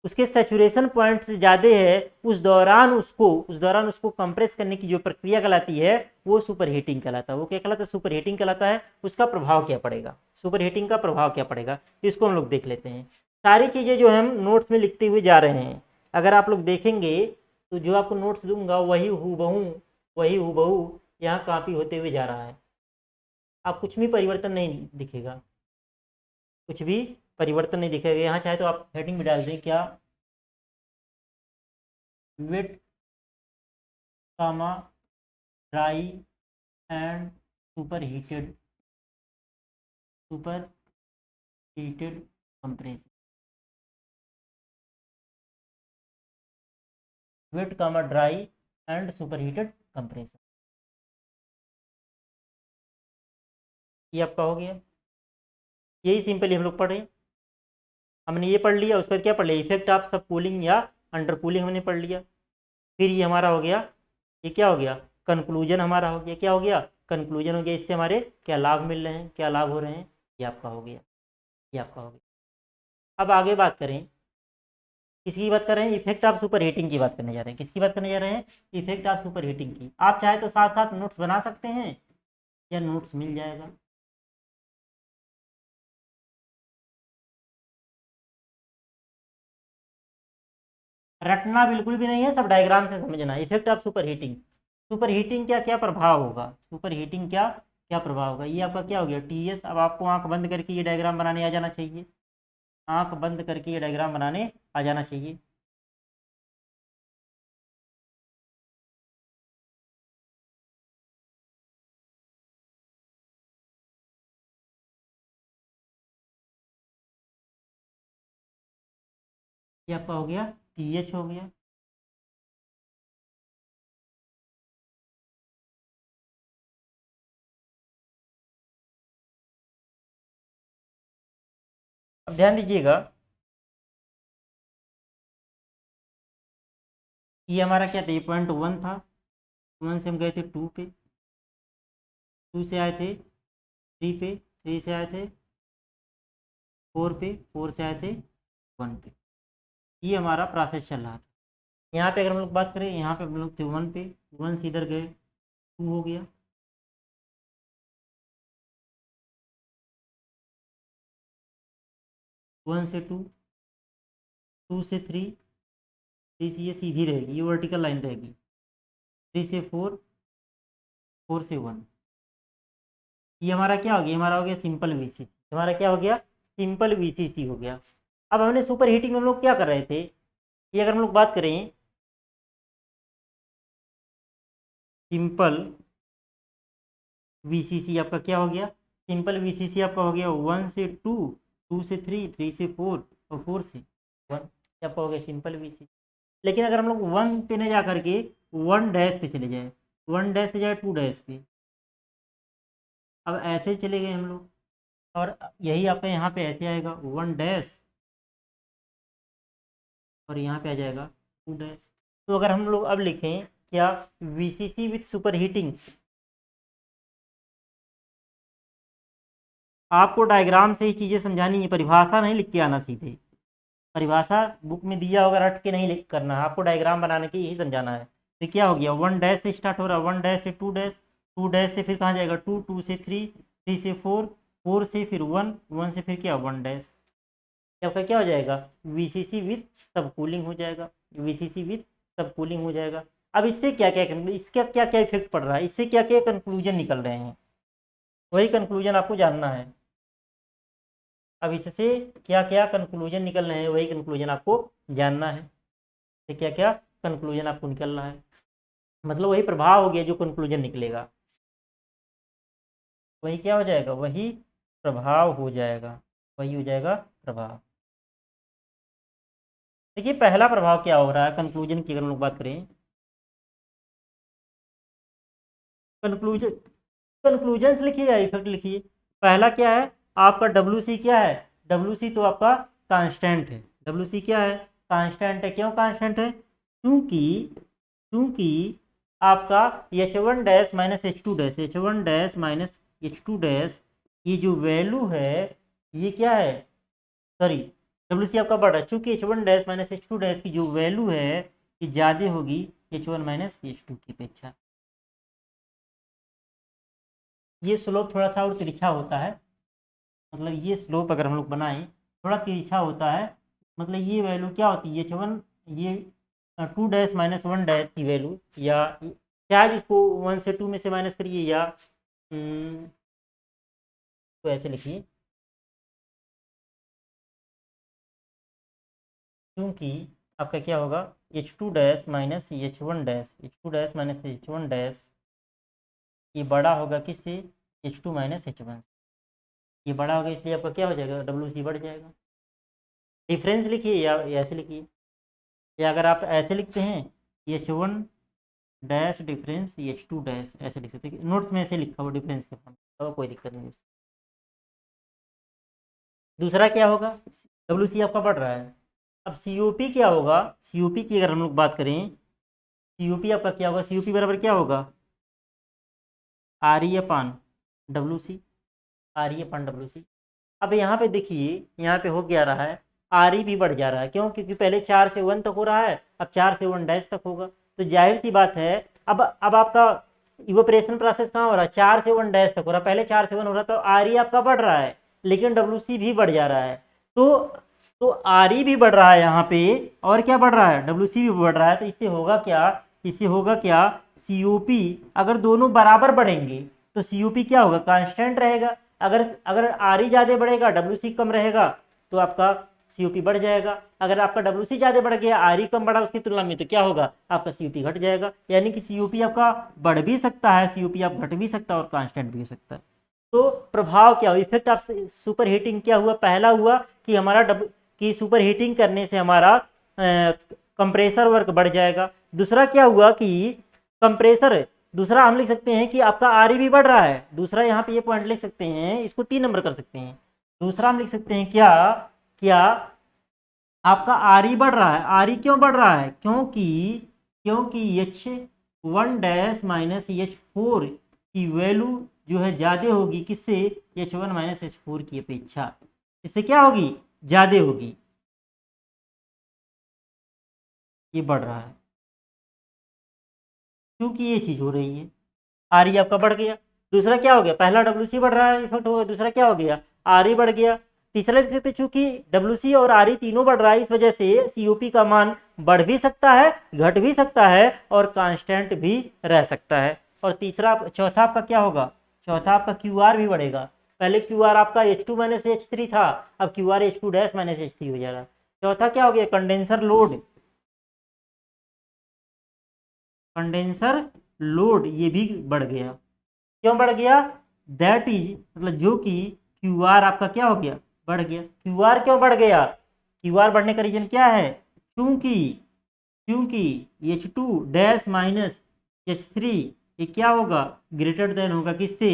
उसके सैचुरेशन पॉइंट से ज़्यादा है, उस दौरान उसको कंप्रेस करने की जो प्रक्रिया कहलाती है वो सुपर हीटिंग कहलाता है। वो क्या कहलाता है, सुपर हीटिंग कहलाता है। उसका प्रभाव क्या पड़ेगा, सुपर हीटिंग का प्रभाव क्या पड़ेगा, इसको हम लोग देख लेते हैं। सारी चीज़ें जो हम नोट्स में लिखते हुए जा रहे हैं, अगर आप लोग देखेंगे तो जो आपको नोट्स दूंगा वही हूबहू यहाँ कॉपी होते हुए जा रहा है। आप कुछ भी परिवर्तन नहीं दिखेगा, कुछ भी परिवर्तन नहीं दिखेगा। यहाँ चाहे तो आप हेडिंग में डाल दें क्या, wet comma dry and super heated compressor, wet comma dry and super heated compressor, ये आपका हो गया। यही सिंपली हम लोग पढ़े, हमने ये पढ़ लिया। उसके बाद क्या पढ़ लिया, इफेक्ट ऑफ सब कूलिंग या अंडर कूलिंग हमने पढ़ लिया। फिर ये हमारा हो गया, ये क्या हो गया, कंक्लूजन हमारा हो गया। क्या हो गया, कंक्लूजन हो गया। इससे हमारे क्या लाभ मिल रहे हैं, क्या लाभ हो रहे हैं, ये आपका हो गया, ये आपका हो गया। अब आगे बात करें, किसकी बात कर रहे हैं, इफेक्ट ऑफ सुपर हीटिंग की बात करने जा रहे हैं। किसकी बात करने जा रहे हैं, इफेक्ट ऑफ सुपर हीटिंग की। आप चाहे तो साथ साथ नोट्स बना सकते हैं या नोट्स मिल जाएगा। रटना बिल्कुल भी नहीं है, सब डायग्राम से समझना। Effect of super heating, super heating क्या क्या प्रभाव होगा, सुपर हीटिंग क्या क्या प्रभाव होगा। ये आपका क्या हो गया, TS। अब आपको आंख बंद करके ये डायग्राम बनाने आ जाना चाहिए, आंख बंद करके ये डायग्राम बनाने आ जाना चाहिए। ये आपका हो गया, TH हो गया। अब ध्यान दीजिएगा, ये हमारा क्या था, ये .1 था, 1 से हम गए थे 2 पे, 2 से आए थे 3 पे, 3 से आए थे 4 पे, 4 से आए थे 1 पे। ये हमारा प्रोसेस चल रहा था। यहाँ पे अगर हम लोग बात करें, यहाँ पे हम लोग थे 1 पे, 1 से इधर गए 2 हो गया, 1 से 2, 2 से 3, 3 से ये सीधी रहेगी, ये वर्टिकल लाइन रहेगी, 3 से 4, 4 से 1। ये हमारा क्या हो गया, हमारा हो गया सिंपल VCC। हमारा क्या हो गया, सिंपल VCC हो गया। अब हमने सुपर हीटिंग में हम लोग क्या कर रहे थे, ये अगर हम लोग बात करें, सिंपल VCC आपका क्या हो गया, सिंपल VCC आपका हो गया 1 से 2, 2 से 3, 3 से 4 और 4 से 1, आपका हो गया सिंपल VCC। लेकिन अगर हम लोग 1 पे न जा करके 1 डैश पे चले जाए, 1 डैश से जाए 2 डैश पे, अब ऐसे ही चले गए हम लोग, और यही आपका यहाँ पे ऐसे आएगा 1 डैश, और यहाँ पे आ जाएगा 2 डैश। तो अगर हम लोग अब लिखें क्या, VCC विथ सुपर हीटिंग, आपको डायग्राम से ही चीज़ें समझानी है, परिभाषा नहीं लिख के आना सीधे। परिभाषा बुक में दिया होगा, रट के नहीं लिख करना है, आपको डायग्राम बनाने के यही समझाना है। तो क्या हो गया, 1 डैश से स्टार्ट हो रहा है, 1 डैश से 2 डैश, 2 डैश से फिर कहाँ जाएगा 2, 2 से 3, 3 से 4, 4 से फिर 1, 1 से फिर क्या 1 डैश, आपका क्या हो जाएगा VCC विथ सब कूलिंग हो जाएगा, VCC विथ सब कूलिंग हो जाएगा। अब इससे क्या क्या इसका क्या क्या इफेक्ट पड़ रहा है, इससे क्या क्या कंक्लूजन निकल रहे हैं, वही कंक्लूजन आपको जानना है। अब इससे क्या क्या कंक्लूजन निकल रहे हैं वही कंक्लूजन आपको जानना है, इससे क्या क्या कंक्लूजन आपको निकलना है, मतलब वही प्रभाव हो गया जो कंक्लूजन निकलेगा, वही क्या हो जाएगा, वही प्रभाव हो जाएगा, वही हो जाएगा प्रभाव। देखिए पहला प्रभाव क्या हो रहा है कंक्लूजन की, अगर हम लोग बात करें कंक्लूजन, कंक्लूजन लिखिए या इफेक्ट लिखिए। पहला क्या है आपका WC क्या है, WC तो आपका कांस्टेंट है, WC क्या है कांस्टेंट है, क्यों कांस्टेंट है, क्योंकि क्योंकि आपका H1 dash minus H2 dash, H1 dash minus H2 dash, ये जो वैल्यू है ये क्या है, सॉरी WC आपका बढ़ रहा है, चूंकि H1 dash minus H2 dash की जो वैल्यू है ये ज़्यादा होगी H1 माइनस H2 की अपेक्षा। ये स्लोप थोड़ा सा और तिरछा होता है, मतलब ये स्लोप अगर हम लोग बनाएं थोड़ा तिरछा होता है, मतलब ये वैल्यू क्या होती है H1, ये 2 डैश माइनस 1 डैश की वैल्यू, या चाहे इसको 1 से 2 में से माइनस करिए, या तो ऐसे लिखिए, क्योंकि आपका क्या होगा H2 dash minus H1 dash, H2 dash minus H1 dash ये बड़ा होगा किससे, H2 माइनस H1, ये बड़ा होगा इसलिए आपका क्या हो जाएगा WC बढ़ जाएगा। डिफरेंस लिखिए या ऐसे लिखिए, या अगर आप ऐसे लिखते हैं H1 dash difference H2 dash ऐसे लिख सकते हैं, नोट्स में ऐसे लिखा हुआ डिफरेंस के फॉर्म, तो कोई दिक्कत नहीं। दूसरा क्या होगा WC आपका बढ़ रहा है। अब COP क्या होगा, COP की अगर हम लोग बात करें, COP आपका क्या होगा, COP बराबर क्या होगा RE अपान WC, RE अपान WC। अब यहाँ पे देखिए यहाँ पे हो क्या रहा है, RE भी बढ़ जा रहा है, क्यों, क्योंकि पहले 4 से 1 तक हो रहा है, अब 4 से 1 डैश तक होगा, तो जाहिर सी बात है अब आपका इवोपरेशन प्रोसेस कहाँ हो रहा है, 4 से 1 डैश तक हो रहा है, पहले 4 से 1 हो रहा था, तो RE आपका बढ़ रहा है, लेकिन WC भी बढ़ जा रहा है, तो RE भी बढ़ रहा है यहाँ पे, और क्या बढ़ रहा है WC भी बढ़ रहा है, तो इससे होगा क्या, इससे होगा क्या COP अगर दोनों बराबर बढ़ेंगे तो COP क्या होगा कांस्टेंट रहेगा, अगर अगर RE ज़्यादा बढ़ेगा WC कम रहेगा तो आपका COP बढ़ जाएगा, अगर आपका WC ज़्यादा बढ़ गया RE कम बढ़ा उसकी तुलना में तो क्या होगा आपका COP घट जाएगा, यानी कि COP आपका बढ़ भी सकता है, COP आप घट भी सकता है और कांस्टेंट भी हो सकता है। तो प्रभाव क्या हुआ, इफेक्ट ऑफ सुपर हीटिंग क्या हुआ, पहला हुआ कि हमारा कि सुपर हीटिंग करने से हमारा कंप्रेसर वर्क बढ़ जाएगा। दूसरा क्या हुआ कि कंप्रेसर, दूसरा हम लिख सकते हैं कि आपका RE भी बढ़ रहा है, दूसरा यहाँ पे ये पॉइंट लिख सकते हैं, इसको 3 नंबर कर सकते हैं। दूसरा हम लिख सकते हैं क्या, क्या आपका RE बढ़ रहा है, RE क्यों बढ़ रहा है, क्योंकि क्योंकि H1 डैश माइनस H4 की वैल्यू जो है ज़्यादा होगी किससे, H1 माइनस H4 की अपेक्षा, इससे क्या होगी ज़्यादा होगी, ये बढ़ रहा है क्योंकि ये चीज़ हो रही है, RE आपका बढ़ गया। दूसरा क्या हो गया, पहला WC बढ़ रहा है इफेक्ट होगा, दूसरा क्या हो गया RE बढ़ गया। तीसरा लिख सकते चूंकि WC और RE तीनों बढ़ रहा है, इस वजह से COP का मान बढ़ भी सकता है, घट भी सकता है और कांस्टेंट भी रह सकता है। और तीसरा चौथा आपका क्या होगा, चौथा आपका QR भी बढ़ेगा, पहले QR आपका H2 माइनस H3 था, अब QR H2 dash minus H3 हो जाएगा। चौथा क्या हो गया कंडेंसर लोड, कंडेंसर लोड ये भी बढ़ गया, क्यों बढ़ गया, दैट इज मतलब जो कि QR आपका क्या हो गया बढ़ गया। QR क्यों बढ़ गया, QR बढ़ने का रीजन क्या है, क्योंकि क्योंकि H2 डैश माइनस H3 ये क्या होगा ग्रेटर देन होगा किससे,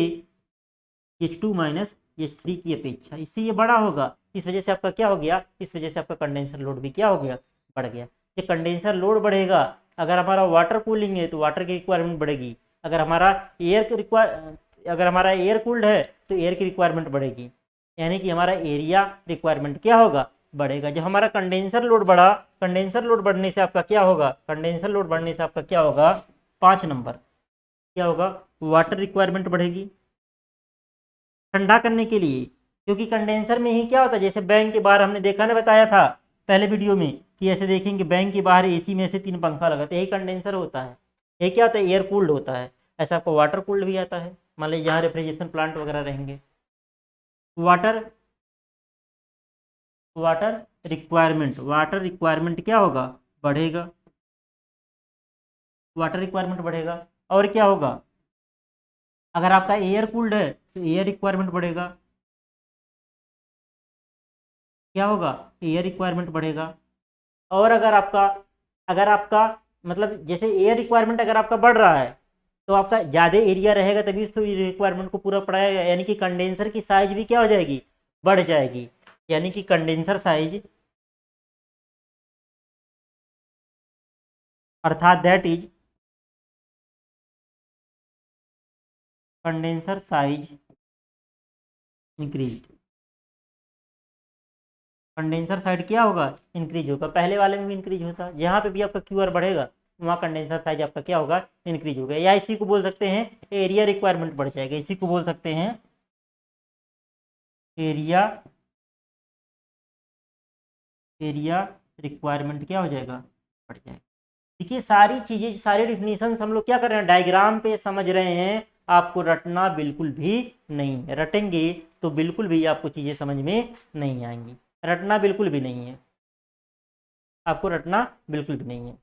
H2 माइनस H3 की अपेक्षा, इससे ये बड़ा होगा, इस वजह से आपका क्या हो गया, इस वजह से आपका कंडेंसर लोड भी क्या हो गया बढ़ गया। ये कंडेंसर लोड बढ़ेगा, अगर हमारा वाटर कूलिंग है तो वाटर की रिक्वायरमेंट बढ़ेगी, अगर हमारा अगर हमारा एयर कूल्ड है तो एयर की रिक्वायरमेंट बढ़ेगी, यानी कि हमारा एरिया रिक्वायरमेंट क्या होगा बढ़ेगा। जब हमारा कंडेंसर लोड बढ़ा, कंडेंसर लोड बढ़ने से आपका क्या होगा, कंडेंसर लोड बढ़ने से आपका क्या होगा 5 नंबर क्या होगा वाटर रिक्वायरमेंट बढ़ेगी, ठंडा करने के लिए, क्योंकि कंडेंसर में ही क्या होता है, जैसे बैंक के बाहर हमने देखा ना, बताया था पहले वीडियो में कि ऐसे देखेंगे बैंक के बाहर एसी में से 3 पंखा लगाते, यही कंडेंसर होता है। ये क्या होता है, एयर कूल्ड होता है। ऐसा आपको वाटर कूल्ड भी आता है, मान लीजिए जहाँ रेफ्रिजरेशन प्लांट वगैरह रहेंगे। वाटर वाटर रिक्वायरमेंट क्या होगा, बढ़ेगा। वाटर रिक्वायरमेंट बढ़ेगा। और क्या होगा, अगर आपका एयर कूल्ड है तो एयर रिक्वायरमेंट बढ़ेगा। क्या होगा, एयर रिक्वायरमेंट बढ़ेगा। और अगर आपका मतलब जैसे एयर रिक्वायरमेंट अगर आपका बढ़ रहा है तो आपका ज़्यादा एरिया रहेगा, तभी तो रिक्वायरमेंट को पूरा पड़ाएगा, यानी कि कंडेंसर की साइज भी क्या हो जाएगी, बढ़ जाएगी। यानी कि अर्थात that is condenser size increase. Condenser side क्या होगा, इंक्रीज होगा। पहले वाले में भी इंक्रीज होता, जहाँ पे भी आपका क्यूआर बढ़ेगा वहाँ कंडेंसर साइज आपका क्या होगा, इंक्रीज होगा। या इसी को बोल सकते हैं एरिया रिक्वायरमेंट बढ़ जाएगा, इसी को बोल सकते हैं एरिया एरिया रिक्वायरमेंट क्या हो जाएगा, बढ़ जाएगा। देखिए सारी चीज़ें, सारे डिफिनीशन हम लोग क्या कर रहे हैं, डायग्राम पे समझ रहे हैं। आपको रटना बिल्कुल भी नहीं है, रटेंगे तो बिल्कुल भी आपको चीज़ें समझ में नहीं आएंगी। रटना बिल्कुल भी नहीं है, आपको रटना बिल्कुल भी नहीं है।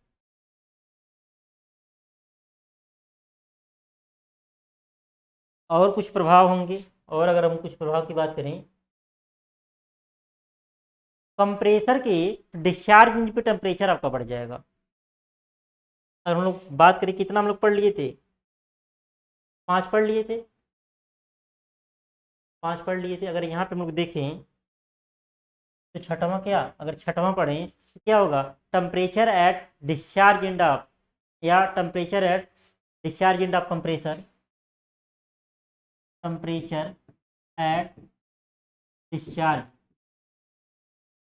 और कुछ प्रभाव होंगे, और अगर हम कुछ प्रभाव की बात करें, कंप्रेसर के डिस्चार्ज इंच पे टेम्परेचर आपका बढ़ जाएगा। अगर हम लोग बात करें, कितना हम लोग पढ़ लिए थे, 5 पढ़ लिए थे, 5 पढ़ लिए थे। अगर यहाँ पे हम लोग देखें तो छठवां क्या, अगर छठवां पढ़ें तो क्या होगा, temperature at discharge end of, या temperature at discharge end of compressor, temperature at discharge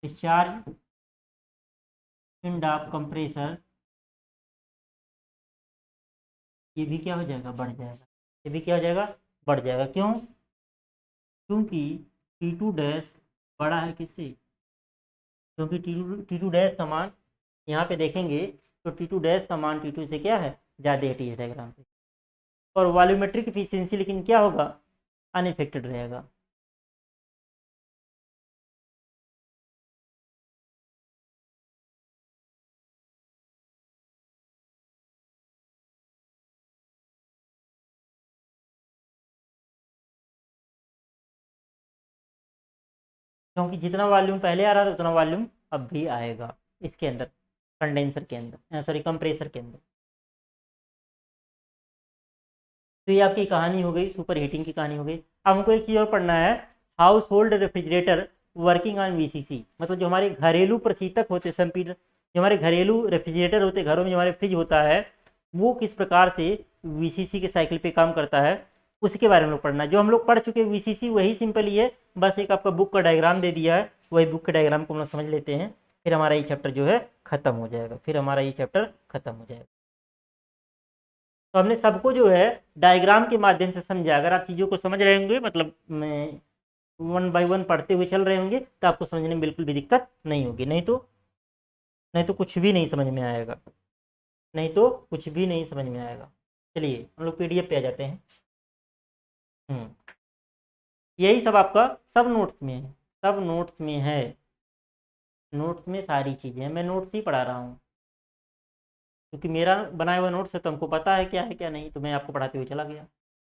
discharge end of compressor, ये भी क्या हो जाएगा, बढ़ जाएगा। ये भी क्या हो जाएगा, बढ़ जाएगा। क्यों, क्योंकि T2 डैश बड़ा है किससे, क्योंकि टी टू डैश का मान यहाँ पे देखेंगे तो T2 डैश का मान T2 से क्या है, ज़्यादा है डायग्राम पे। और वॉल्यूमेट्रिक इफिशियंसी लेकिन क्या होगा, अनइफेक्टेड रहेगा। क्योंकि जितना वॉल्यूम पहले आ रहा था उतना वॉल्यूम अब भी आएगा इसके अंदर, कंडेंसर के अंदर, सॉरी कंप्रेसर के अंदर। तो ये आपकी कहानी हो गई, सुपर हीटिंग की कहानी हो गई। अब हमको एक चीज़ और पढ़ना है, house hold refrigerator working on VCC, मतलब जो हमारे घरेलू प्रशीतक होते, संपीड़न, जो हमारे घरेलू रेफ्रिजरेटर होते घरों में, जो हमारे फ्रिज होता है, वो किस प्रकार से वीसीसी के साइकिल पे काम करता है, उसके बारे में लोग पढ़ना है। जो हम लोग पढ़ चुके हैं वीसीसी वही सिंपल ही है, बस एक आपका बुक का डायग्राम दे दिया है, वही बुक के डायग्राम को हम लोग समझ लेते हैं, फिर हमारा ये चैप्टर जो है खत्म हो जाएगा, फिर हमारा ये चैप्टर खत्म हो जाएगा। तो हमने सबको जो है डायग्राम के माध्यम से समझा। अगर आप चीज़ों को समझ रहे होंगे, मतलब मैं वन बाय वन पढ़ते हुए चल रहे होंगे, तो आपको समझने में बिल्कुल भी दिक्कत नहीं होगी। नहीं तो कुछ भी नहीं समझ में आएगा, नहीं तो कुछ भी नहीं समझ में आएगा। चलिए हम लोग पीडीएफ पे आ जाते हैं। हम्म, यही सब आपका सब नोट्स में है, सब नोट्स में है, नोट्स में सारी चीज़ें हैं। मैं नोट्स ही पढ़ा रहा हूँ, क्योंकि मेरा बनाया हुआ नोट्स है तो हमको पता है क्या नहीं, तो मैं आपको पढ़ाते हुए चला गया।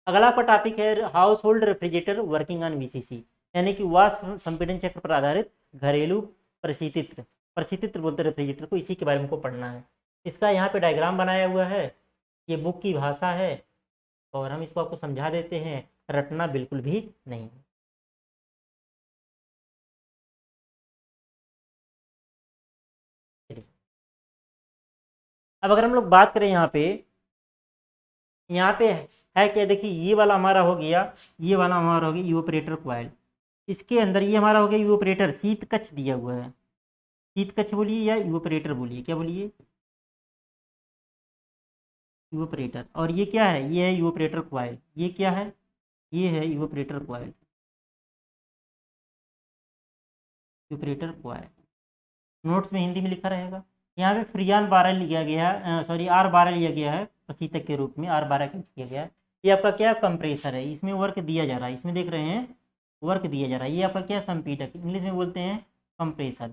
अगला आपका टॉपिक है house hold refrigerator working on VCC, यानी कि वाष्प संपीड़न चक्र पर आधारित घरेलू परिस्थितित्र, परिस्थितित्र बोलते हैं रेफ्रिजरेटर को, इसी के बारे में को पढ़ना है। इसका यहाँ पे डायग्राम बनाया हुआ है, ये बुक की भाषा है, और हम इसको आपको समझा देते हैं, रटना बिल्कुल भी नहीं। चलिए अब अगर हम लोग बात करें यहाँ पे है क्या, देखिए ये वाला हमारा हो गया, ये वाला हमारा हो गया यूपरेटर क्वाइल, इसके अंदर ये हमारा हो गया यूपरेटर, शीत कक्ष दिया हुआ है। शीत कक्ष बोलिए या यूपरेटर बोलिए, क्या बोलिए, यूपरेटर। और ये क्या है, ये है यूपरेटर क्वाइल, ये क्या है, ये है यूपरेटर क्वाइल। इवेपोरेटर कॉइल, नोट्स में हिंदी में लिखा रहेगा। यहाँ पे फ्रियान 12 लिया गया है, सॉरी R12 लिया गया है प्रशीतक के रूप में, R12 का किया गया है। ये आपका क्या कंप्रेसर है, इसमें वर्क दिया जा रहा है, इसमें देख रहे हैं वर्क दिया जा रहा है। ये आपका क्या संपीड़क, इंग्लिश में बोलते हैं कंप्रेसर।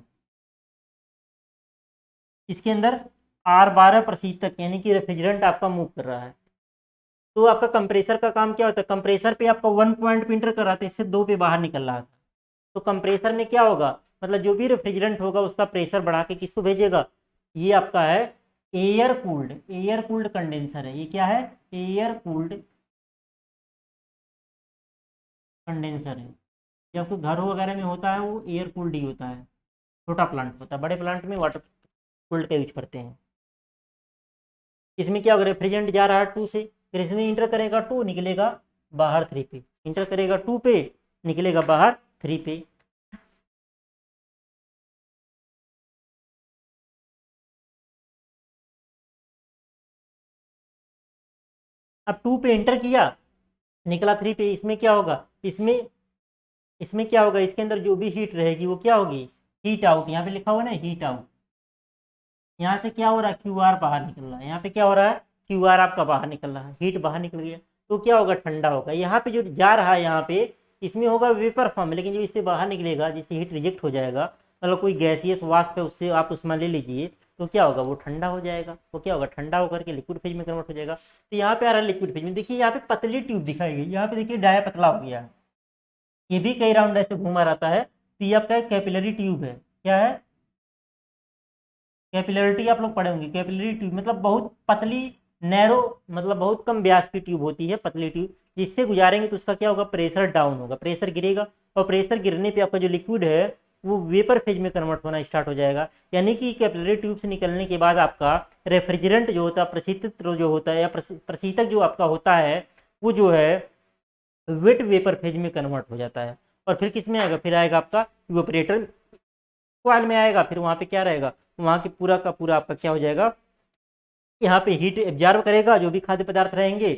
इसके अंदर R12 प्रशीतक यानी कि रेफ्रिजरेंट आपका मूव कर रहा है। तो आपका कंप्रेसर का काम क्या होता है, कंप्रेसर पे आपका 1 पॉइंट पे इंटर कर रहा था, इससे 2 पे बाहर निकल रहा था। तो कंप्रेसर में क्या होगा, मतलब जो भी रेफ्रिजरेंट होगा उसका प्रेशर बढ़ा के किसको भेजेगा, ये आपका है एयर कूल्ड कंडेंसर है। ये क्या है, एयर कूल्ड कंडेंसर है। जब कोई घर वगैरह में होता है वो एयर कूल्ड ही होता है, छोटा प्लांट होता है, बड़े प्लांट में वाटर कूल्ड का यूज करते हैं। इसमें क्या होगा, रेफ्रिजरेंट जा रहा है 2 से, फिर इसमें इंटर करेगा 2, निकलेगा बाहर 3 पे, इंटर करेगा 2 पे, निकलेगा बाहर 3 पे। अब 2 पे इंटर किया, निकला 3 पे, इसमें क्या होगा, इसमें इसमें क्या होगा, इसके अंदर जो भी हीट रहेगी वो क्या होगी, हीट आउट। यहाँ पे लिखा हुआ ना हीट आउट, यहाँ से क्या हो रहा है, क्यू आर बाहर निकल रहा है, यहाँ पे क्या हो रहा है, क्यू आर आपका बाहर निकल रहा है, हीट बाहर निकल गया। तो क्या होगा, ठंडा होगा। यहाँ पे जो जा रहा है यहाँ पे, इसमें होगा वेपर फॉर्म, लेकिन जो इससे बाहर निकलेगा, जिससे हीट रिजेक्ट हो जाएगा, मतलब कोई गैसियस वाष्प है, उससे आप उसमें ले लीजिए, तो क्या होगा, वो ठंडा हो जाएगा। वो क्या होगा, ठंडा होकर के लिक्विड फेज में कन्वर्ट हो जाएगा। तो यहाँ पे आ रहा है लिक्विड फेज में, देखिए यहाँ पे पतली ट्यूब दिखाई गई, यहाँ पे देखिए डाया पतला हो गया है, ये भी कई राउंड ऐसे घूमा रहता है। तो ये आपका कैपिलरी ट्यूब है। क्या है, कैपिलरिटी आप लोग पढ़े होंगे, कैपिलरी ट्यूब मतलब बहुत पतली, नैरो, मतलब बहुत कम व्यास की ट्यूब होती है, पतली ट्यूब, जिससे गुजारेंगे तो उसका क्या होगा, प्रेशर डाउन होगा, प्रेशर गिरेगा, और प्रेशर गिरने पे आपका जो लिक्विड है वो वेपर फेज में कन्वर्ट होना स्टार्ट हो जाएगा। यानी कि कैपिलरी ट्यूब से निकलने के बाद आपका रेफ्रिजरेंट जो होता है, प्रशीतित जो होता है, या प्रशीतक जो आपका होता है, वो जो है वेट वेपर फेज में कन्वर्ट हो जाता है। और फिर किस में आएगा, फिर आएगा आपका इवेपोरेटर कॉइल में आएगा। फिर वहाँ पे क्या रहेगा, वहाँ के पूरा का पूरा आपका क्या हो जाएगा, यहाँ पे हीट एब्जॉर्ब करेगा, जो भी खाद्य पदार्थ रहेंगे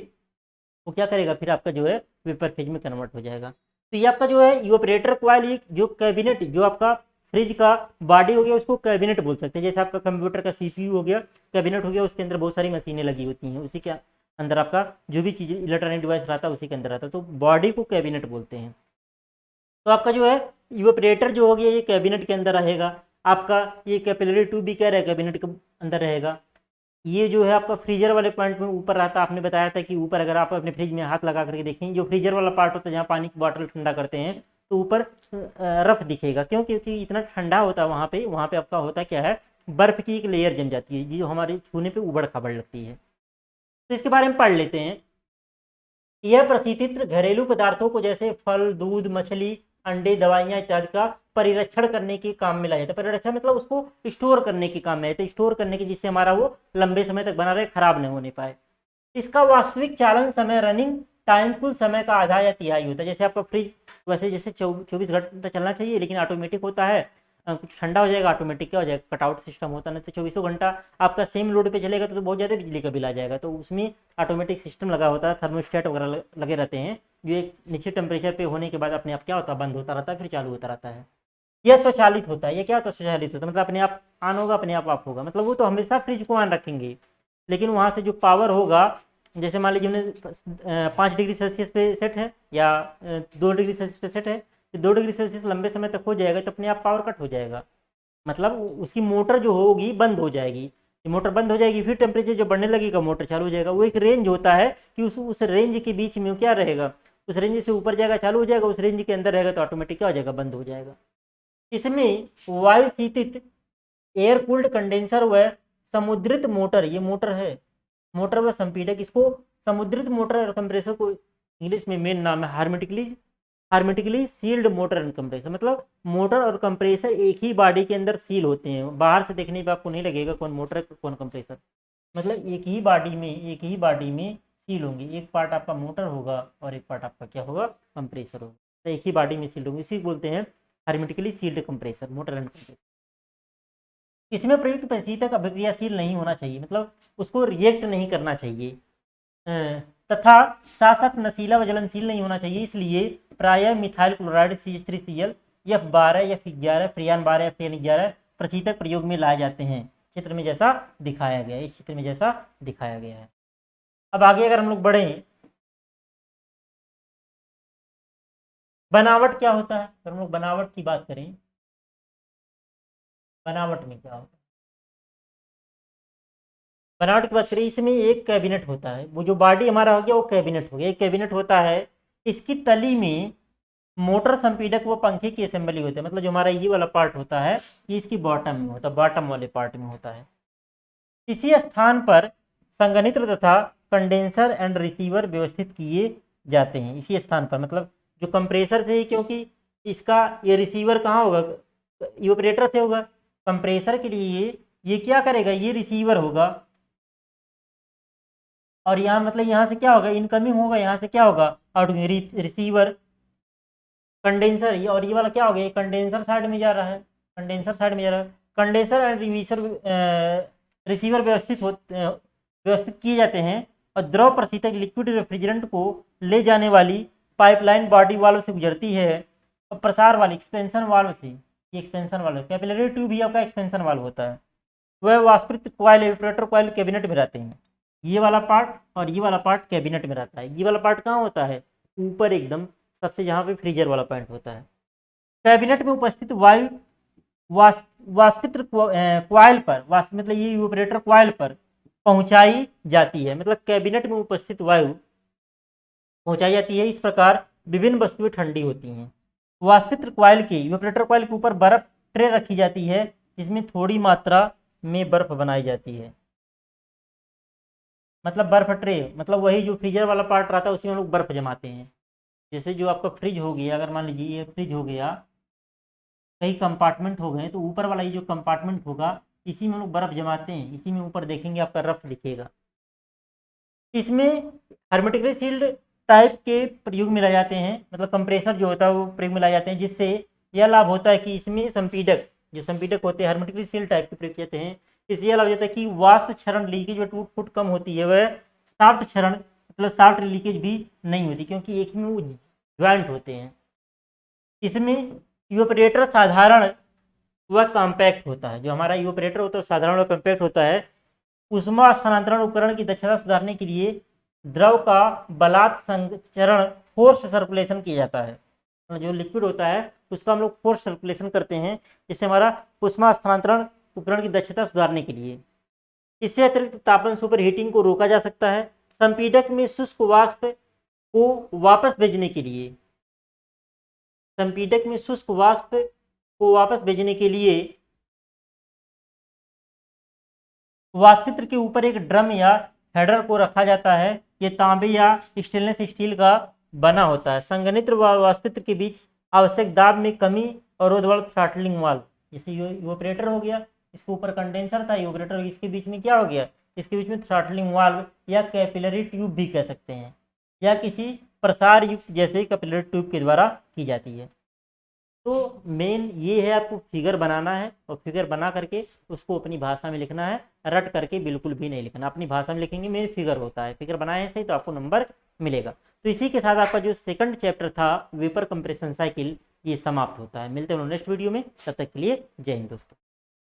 वो क्या करेगा, फिर आपका जो है वेपर फेज में कन्वर्ट हो जाएगा। तो ये आपका जो है इवेपोरेटर कॉइल, ये जो कैबिनेट, जो आपका फ्रिज का बॉडी हो गया, उसको कैबिनेट बोल सकते हैं। जैसे आपका कंप्यूटर का सीपीयू हो गया, कैबिनेट हो गया, उसके अंदर बहुत सारी मशीनें लगी होती हैं, उसी के अंदर आपका जो भी चीज़ इलेक्ट्रॉनिक डिवाइस रहता है उसी के अंदर रहता है, तो बॉडी को कैबिनेट बोलते हैं। तो आपका जो है इवेपोरेटर जो हो गया, ये कैबिनेट के अंदर रहेगा। आपका ये कैपिलरी ट्यूब भी क्या रहेगा, कैबिनेट के अंदर रहेगा। ये जो है आपका फ्रीजर वाले पॉइंट में ऊपर रहता है, आपने बताया था कि ऊपर अगर आप अपने फ्रिज में हाथ लगा करके देखें, जो फ्रीजर वाला पार्ट होता है जहाँ पानी की बॉटल ठंडा करते हैं, तो ऊपर रफ दिखेगा, क्यों, क्योंकि इतना ठंडा होता है वहाँ पे आपका होता क्या है, बर्फ की एक लेयर जम जाती है, जो हमारे छूने पे उबड़ खाबड़ लगती है। तो इसके बारे में पढ़ लेते हैं। यह प्रशीतित घरेलू पदार्थों को जैसे फल, दूध, मछली, अंडे, दवाइयाँ इत्यादि का परिरक्षण करने के काम में लाया जाता है। परिरक्षण मतलब उसको स्टोर करने के काम में है, तो स्टोर करने के, जिससे हमारा वो लंबे समय तक बना रहे, खराब नहीं होने पाए। इसका वास्तविक चालन समय, रनिंग टाइम, कुल समय का आधा या तिहाई होता है। जैसे आपका फ्रिज वैसे जैसे 24 घंटा चलना चाहिए, लेकिन ऑटोमेटिक होता है, कुछ ठंडा हो जाएगा ऑटोमेटिक क्या हो जाएगा, कटआउट सिस्टम होता है, नहीं तो 24 घंटा आपका सेम लोड पे चलेगा तो बहुत ज़्यादा बिजली का बिल आ जाएगा। तो उसमें ऑटोमेटिक सिस्टम लगा होता है, थर्मोस्टेट वगैरह लगे रहते हैं, जो एक निश्चित टेम्परेचर पे होने के बाद अपने आप क्या होता है, बंद होता रहता है, फिर चालू होता रहता है। यह स्वचालित होता है। ये क्या होता है, स्वचालित होता है, मतलब अपने आप ऑन होगा, अपने आप ऑफ होगा, मतलब वो तो हमेशा फ्रिज को ऑन रखेंगे, लेकिन वहाँ से जो पावर होगा, जैसे मान लीजिए हमने 5 डिग्री सेल्सियस पे सेट है, या 2 डिग्री सेल्सियस पे सेट है, तो 2 डिग्री सेल्सियस लंबे समय तक हो जाएगा तो अपने आप पावर कट हो जाएगा, मतलब उसकी मोटर जो होगी बंद हो जाएगी। मोटर बंद हो जाएगी, फिर टेम्परेचर जब बढ़ने लगेगा मोटर चालू हो जाएगा। वो एक रेंज होता है कि उस रेंज के बीच में क्या रहेगा, उस रेंज से ऊपर जाएगा चालू हो जाएगा, उस रेंज के अंदर रहेगा तो ऑटोमेटिक क्या हो जाएगा, बंद हो जाएगा। इसमें वायु शीतित एयर कूल्ड कंडेंसर व समुद्रित मोटर, ये मोटर है, मोटर व संपीड़क, इसको समुद्रित मोटर और कंप्रेसर को इंग्लिश में मेन नाम है हार्मेटिकली सील्ड मोटर एंड कंप्रेसर। मतलब मोटर और कंप्रेसर एक ही बॉडी के अंदर सील होते हैं, बाहर से देखने पे आपको नहीं लगेगा कौन मोटर है कौन कंप्रेसर, मतलब एक ही बॉडी में सील होंगे। एक पार्ट आपका मोटर होगा और एक पार्ट आपका क्या होगा, कंप्रेसर होगा, तो एक ही बॉडी में सील्ड होंगे, इसी को बोलते हैं hermetically sealed compressor, motor and compressor. इसमें प्रयुक्त प्रशीतक अभिक्रियाशील नहीं होना चाहिए, मतलब उसको रिएक्ट नहीं करना चाहिए, तथा साथ साथ नशीला व जलनशील नहीं होना चाहिए। इसलिए प्रायः methyl chloride CH3Cl F12 F11 फ्रियान 12 फ्रियान 11 प्रशीतक प्रयोग में लाए जाते हैं, चित्र में जैसा दिखाया गया है, इस चित्र में जैसा दिखाया गया है। अब आगे अगर हम लोग बढ़ें, बनावट क्या होता है, अगर हम लोग बनावट की बात करें, बनावट में क्या होता है, बनावट की बात करें, इसमें एक कैबिनेट होता है, वो जो बॉडी हमारा हो गया वो कैबिनेट हो गया, एक कैबिनेट होता है, इसकी तली में मोटर संपीडक व पंखे की असेंबली होती है, मतलब जो हमारा ये वाला पार्ट होता है ये इसकी बॉटम में होता है, बॉटम वाले पार्ट में होता है। इसी स्थान पर संघनित्र तथा कंडेंसर एंड रिसीवर व्यवस्थित किए जाते हैं, इसी स्थान पर, मतलब जो कंप्रेसर से ही, क्योंकि इसका ये रिसीवर कहाँ होगा, इवेपोरेटर से होगा, कंप्रेसर के लिए ये क्या करेगा, ये रिसीवर होगा, और यहाँ मतलब यहाँ से क्या होगा, इनकमिंग होगा, यहाँ से क्या होगा, आउटगोइंग, रिसीवर, कंडेंसर, ये और ये वाला क्या हो गया, कंडेंसर साइड में जा रहा है, कंडेंसर साइड में जा रहा है, कंडेंसर एंड रिसीवर व्यवस्थित किए जाते हैं, और द्रव प्रशीतक लिक्विड रेफ्रिजरेंट को ले जाने वाली पाइपलाइन बॉडी वाल्व से गुजरती है, और प्रसार वाली एक्सपेंशन वाल्व से, ये एक्सपेंशन वाल्व, कैपिलरी ट्यूब भी आपका एक्सपेंशन वाल्व होता है, वह वाष्पित कॉइल इवेपोरेटर कॉइल कैबिनेट में रहते हैं, ये वाला पार्ट और ये वाला पार्ट कैबिनेट में रहता है, ये वाला पार्ट कहाँ होता है, ऊपर एकदम सबसे जहाँ पे फ्रीजर वाला पॉइंट होता है। कैबिनेट में उपस्थित वायु वाष्पित कॉइल पर, मतलब ये इवेपोरेटर कॉइल पर पहुंचाई जाती है, मतलब कैबिनेट में उपस्थित वायु पहुंचाई जाती है। इस प्रकार विभिन्न वस्तुएं ठंडी होती हैं। वाष्पित कॉइल के, इवेपोरेटर कॉइल के ऊपर बर्फ ट्रे रखी जाती है, जिसमें थोड़ी मात्रा में बर्फ बनाई जाती है, मतलब बर्फ ट्रे, मतलब वही जो फ्रीजर वाला पार्ट रहता है उसी में लोग बर्फ जमाते हैं। जैसे जो आपका फ्रिज हो गया, अगर मान लीजिए ये फ्रिज हो गया, कई कंपार्टमेंट हो गए, तो ऊपर वाला ये जो कंपार्टमेंट होगा इसी में लोग बर्फ जमाते हैं, इसी में ऊपर देखेंगे आपका रफ दिखेगा। इसमें हर्मेटिकली सील्ड टाइप के प्रयोग में लाए जाते हैं, मतलब कंप्रेसर जो होता है वो प्रयोग में लाए जाते हैं, जिससे यह लाभ होता है कि इसमें संपीडक, जो संपीडक होते हैं हर्मेटिकली सील्ड टाइप के प्रयोग किए हैं, इससे यह लाभ होता है कि वाष्प क्षरण लीकेज जो टूट फुट कम होती है, वह साफ्ट क्षरण मतलब साफ्ट लीकेज भी नहीं होती, क्योंकि एक में वो ज्वाइंट होते हैं। इसमें इवेपोरेटर साधारण व कॉम्पैक्ट होता है, जो हमारा इवेपोरेटर होता है साधारण व कॉम्पैक्ट होता है। ऊष्मा स्थानांतरण उपकरण की दक्षता सुधारने के लिए द्रव का बलात् संचरण, फोर्स सर्कुलेशन किया जाता है, जो लिक्विड होता है उसका हम लोग फोर्स सर्कुलेशन करते हैं, जिससे हमारा ऊष्मा स्थानांतरण उपकरण की दक्षता सुधारने के लिए। इससे अतिरिक्त तापन सुपर हीटिंग को रोका जा सकता है। संपीडक में शुष्क वाष्प को वापस भेजने के लिए, संपीडक में शुष्क वाष्प को वापस भेजने के लिए वाष्पित्र के ऊपर एक ड्रम या हेडर को रखा जाता है। ये तांबे या स्टेनलेस स्टील का बना होता है। संघनित्र व वाष्पित्र के बीच आवश्यक दाब में कमी और रोधवाल थ्रॉटलिंग वाल्व, जैसे इवेपोरेटर हो गया, इसके ऊपर कंडेंसर था, इवेपोरेटर, इसके बीच में क्या हो गया, इसके बीच में थ्रॉटलिंग वाल्व या कैपिलरी ट्यूब भी कह सकते हैं, या किसी प्रसार युक्त जैसे कैपिलरी ट्यूब के द्वारा की जाती है। तो मेन ये है, आपको फिगर बनाना है और फिगर बना करके उसको अपनी भाषा में लिखना है, रट करके बिल्कुल भी नहीं लिखना, अपनी भाषा में लिखेंगे। मेन फिगर होता है, फिगर बनाए सही तो आपको नंबर मिलेगा। तो इसी के साथ आपका जो सेकंड चैप्टर था वेपर कंप्रेशन साइकिल, ये समाप्त होता है। मिलते हैं नेक्स्ट वीडियो में, तब तक के लिए जय हिंद दोस्तों।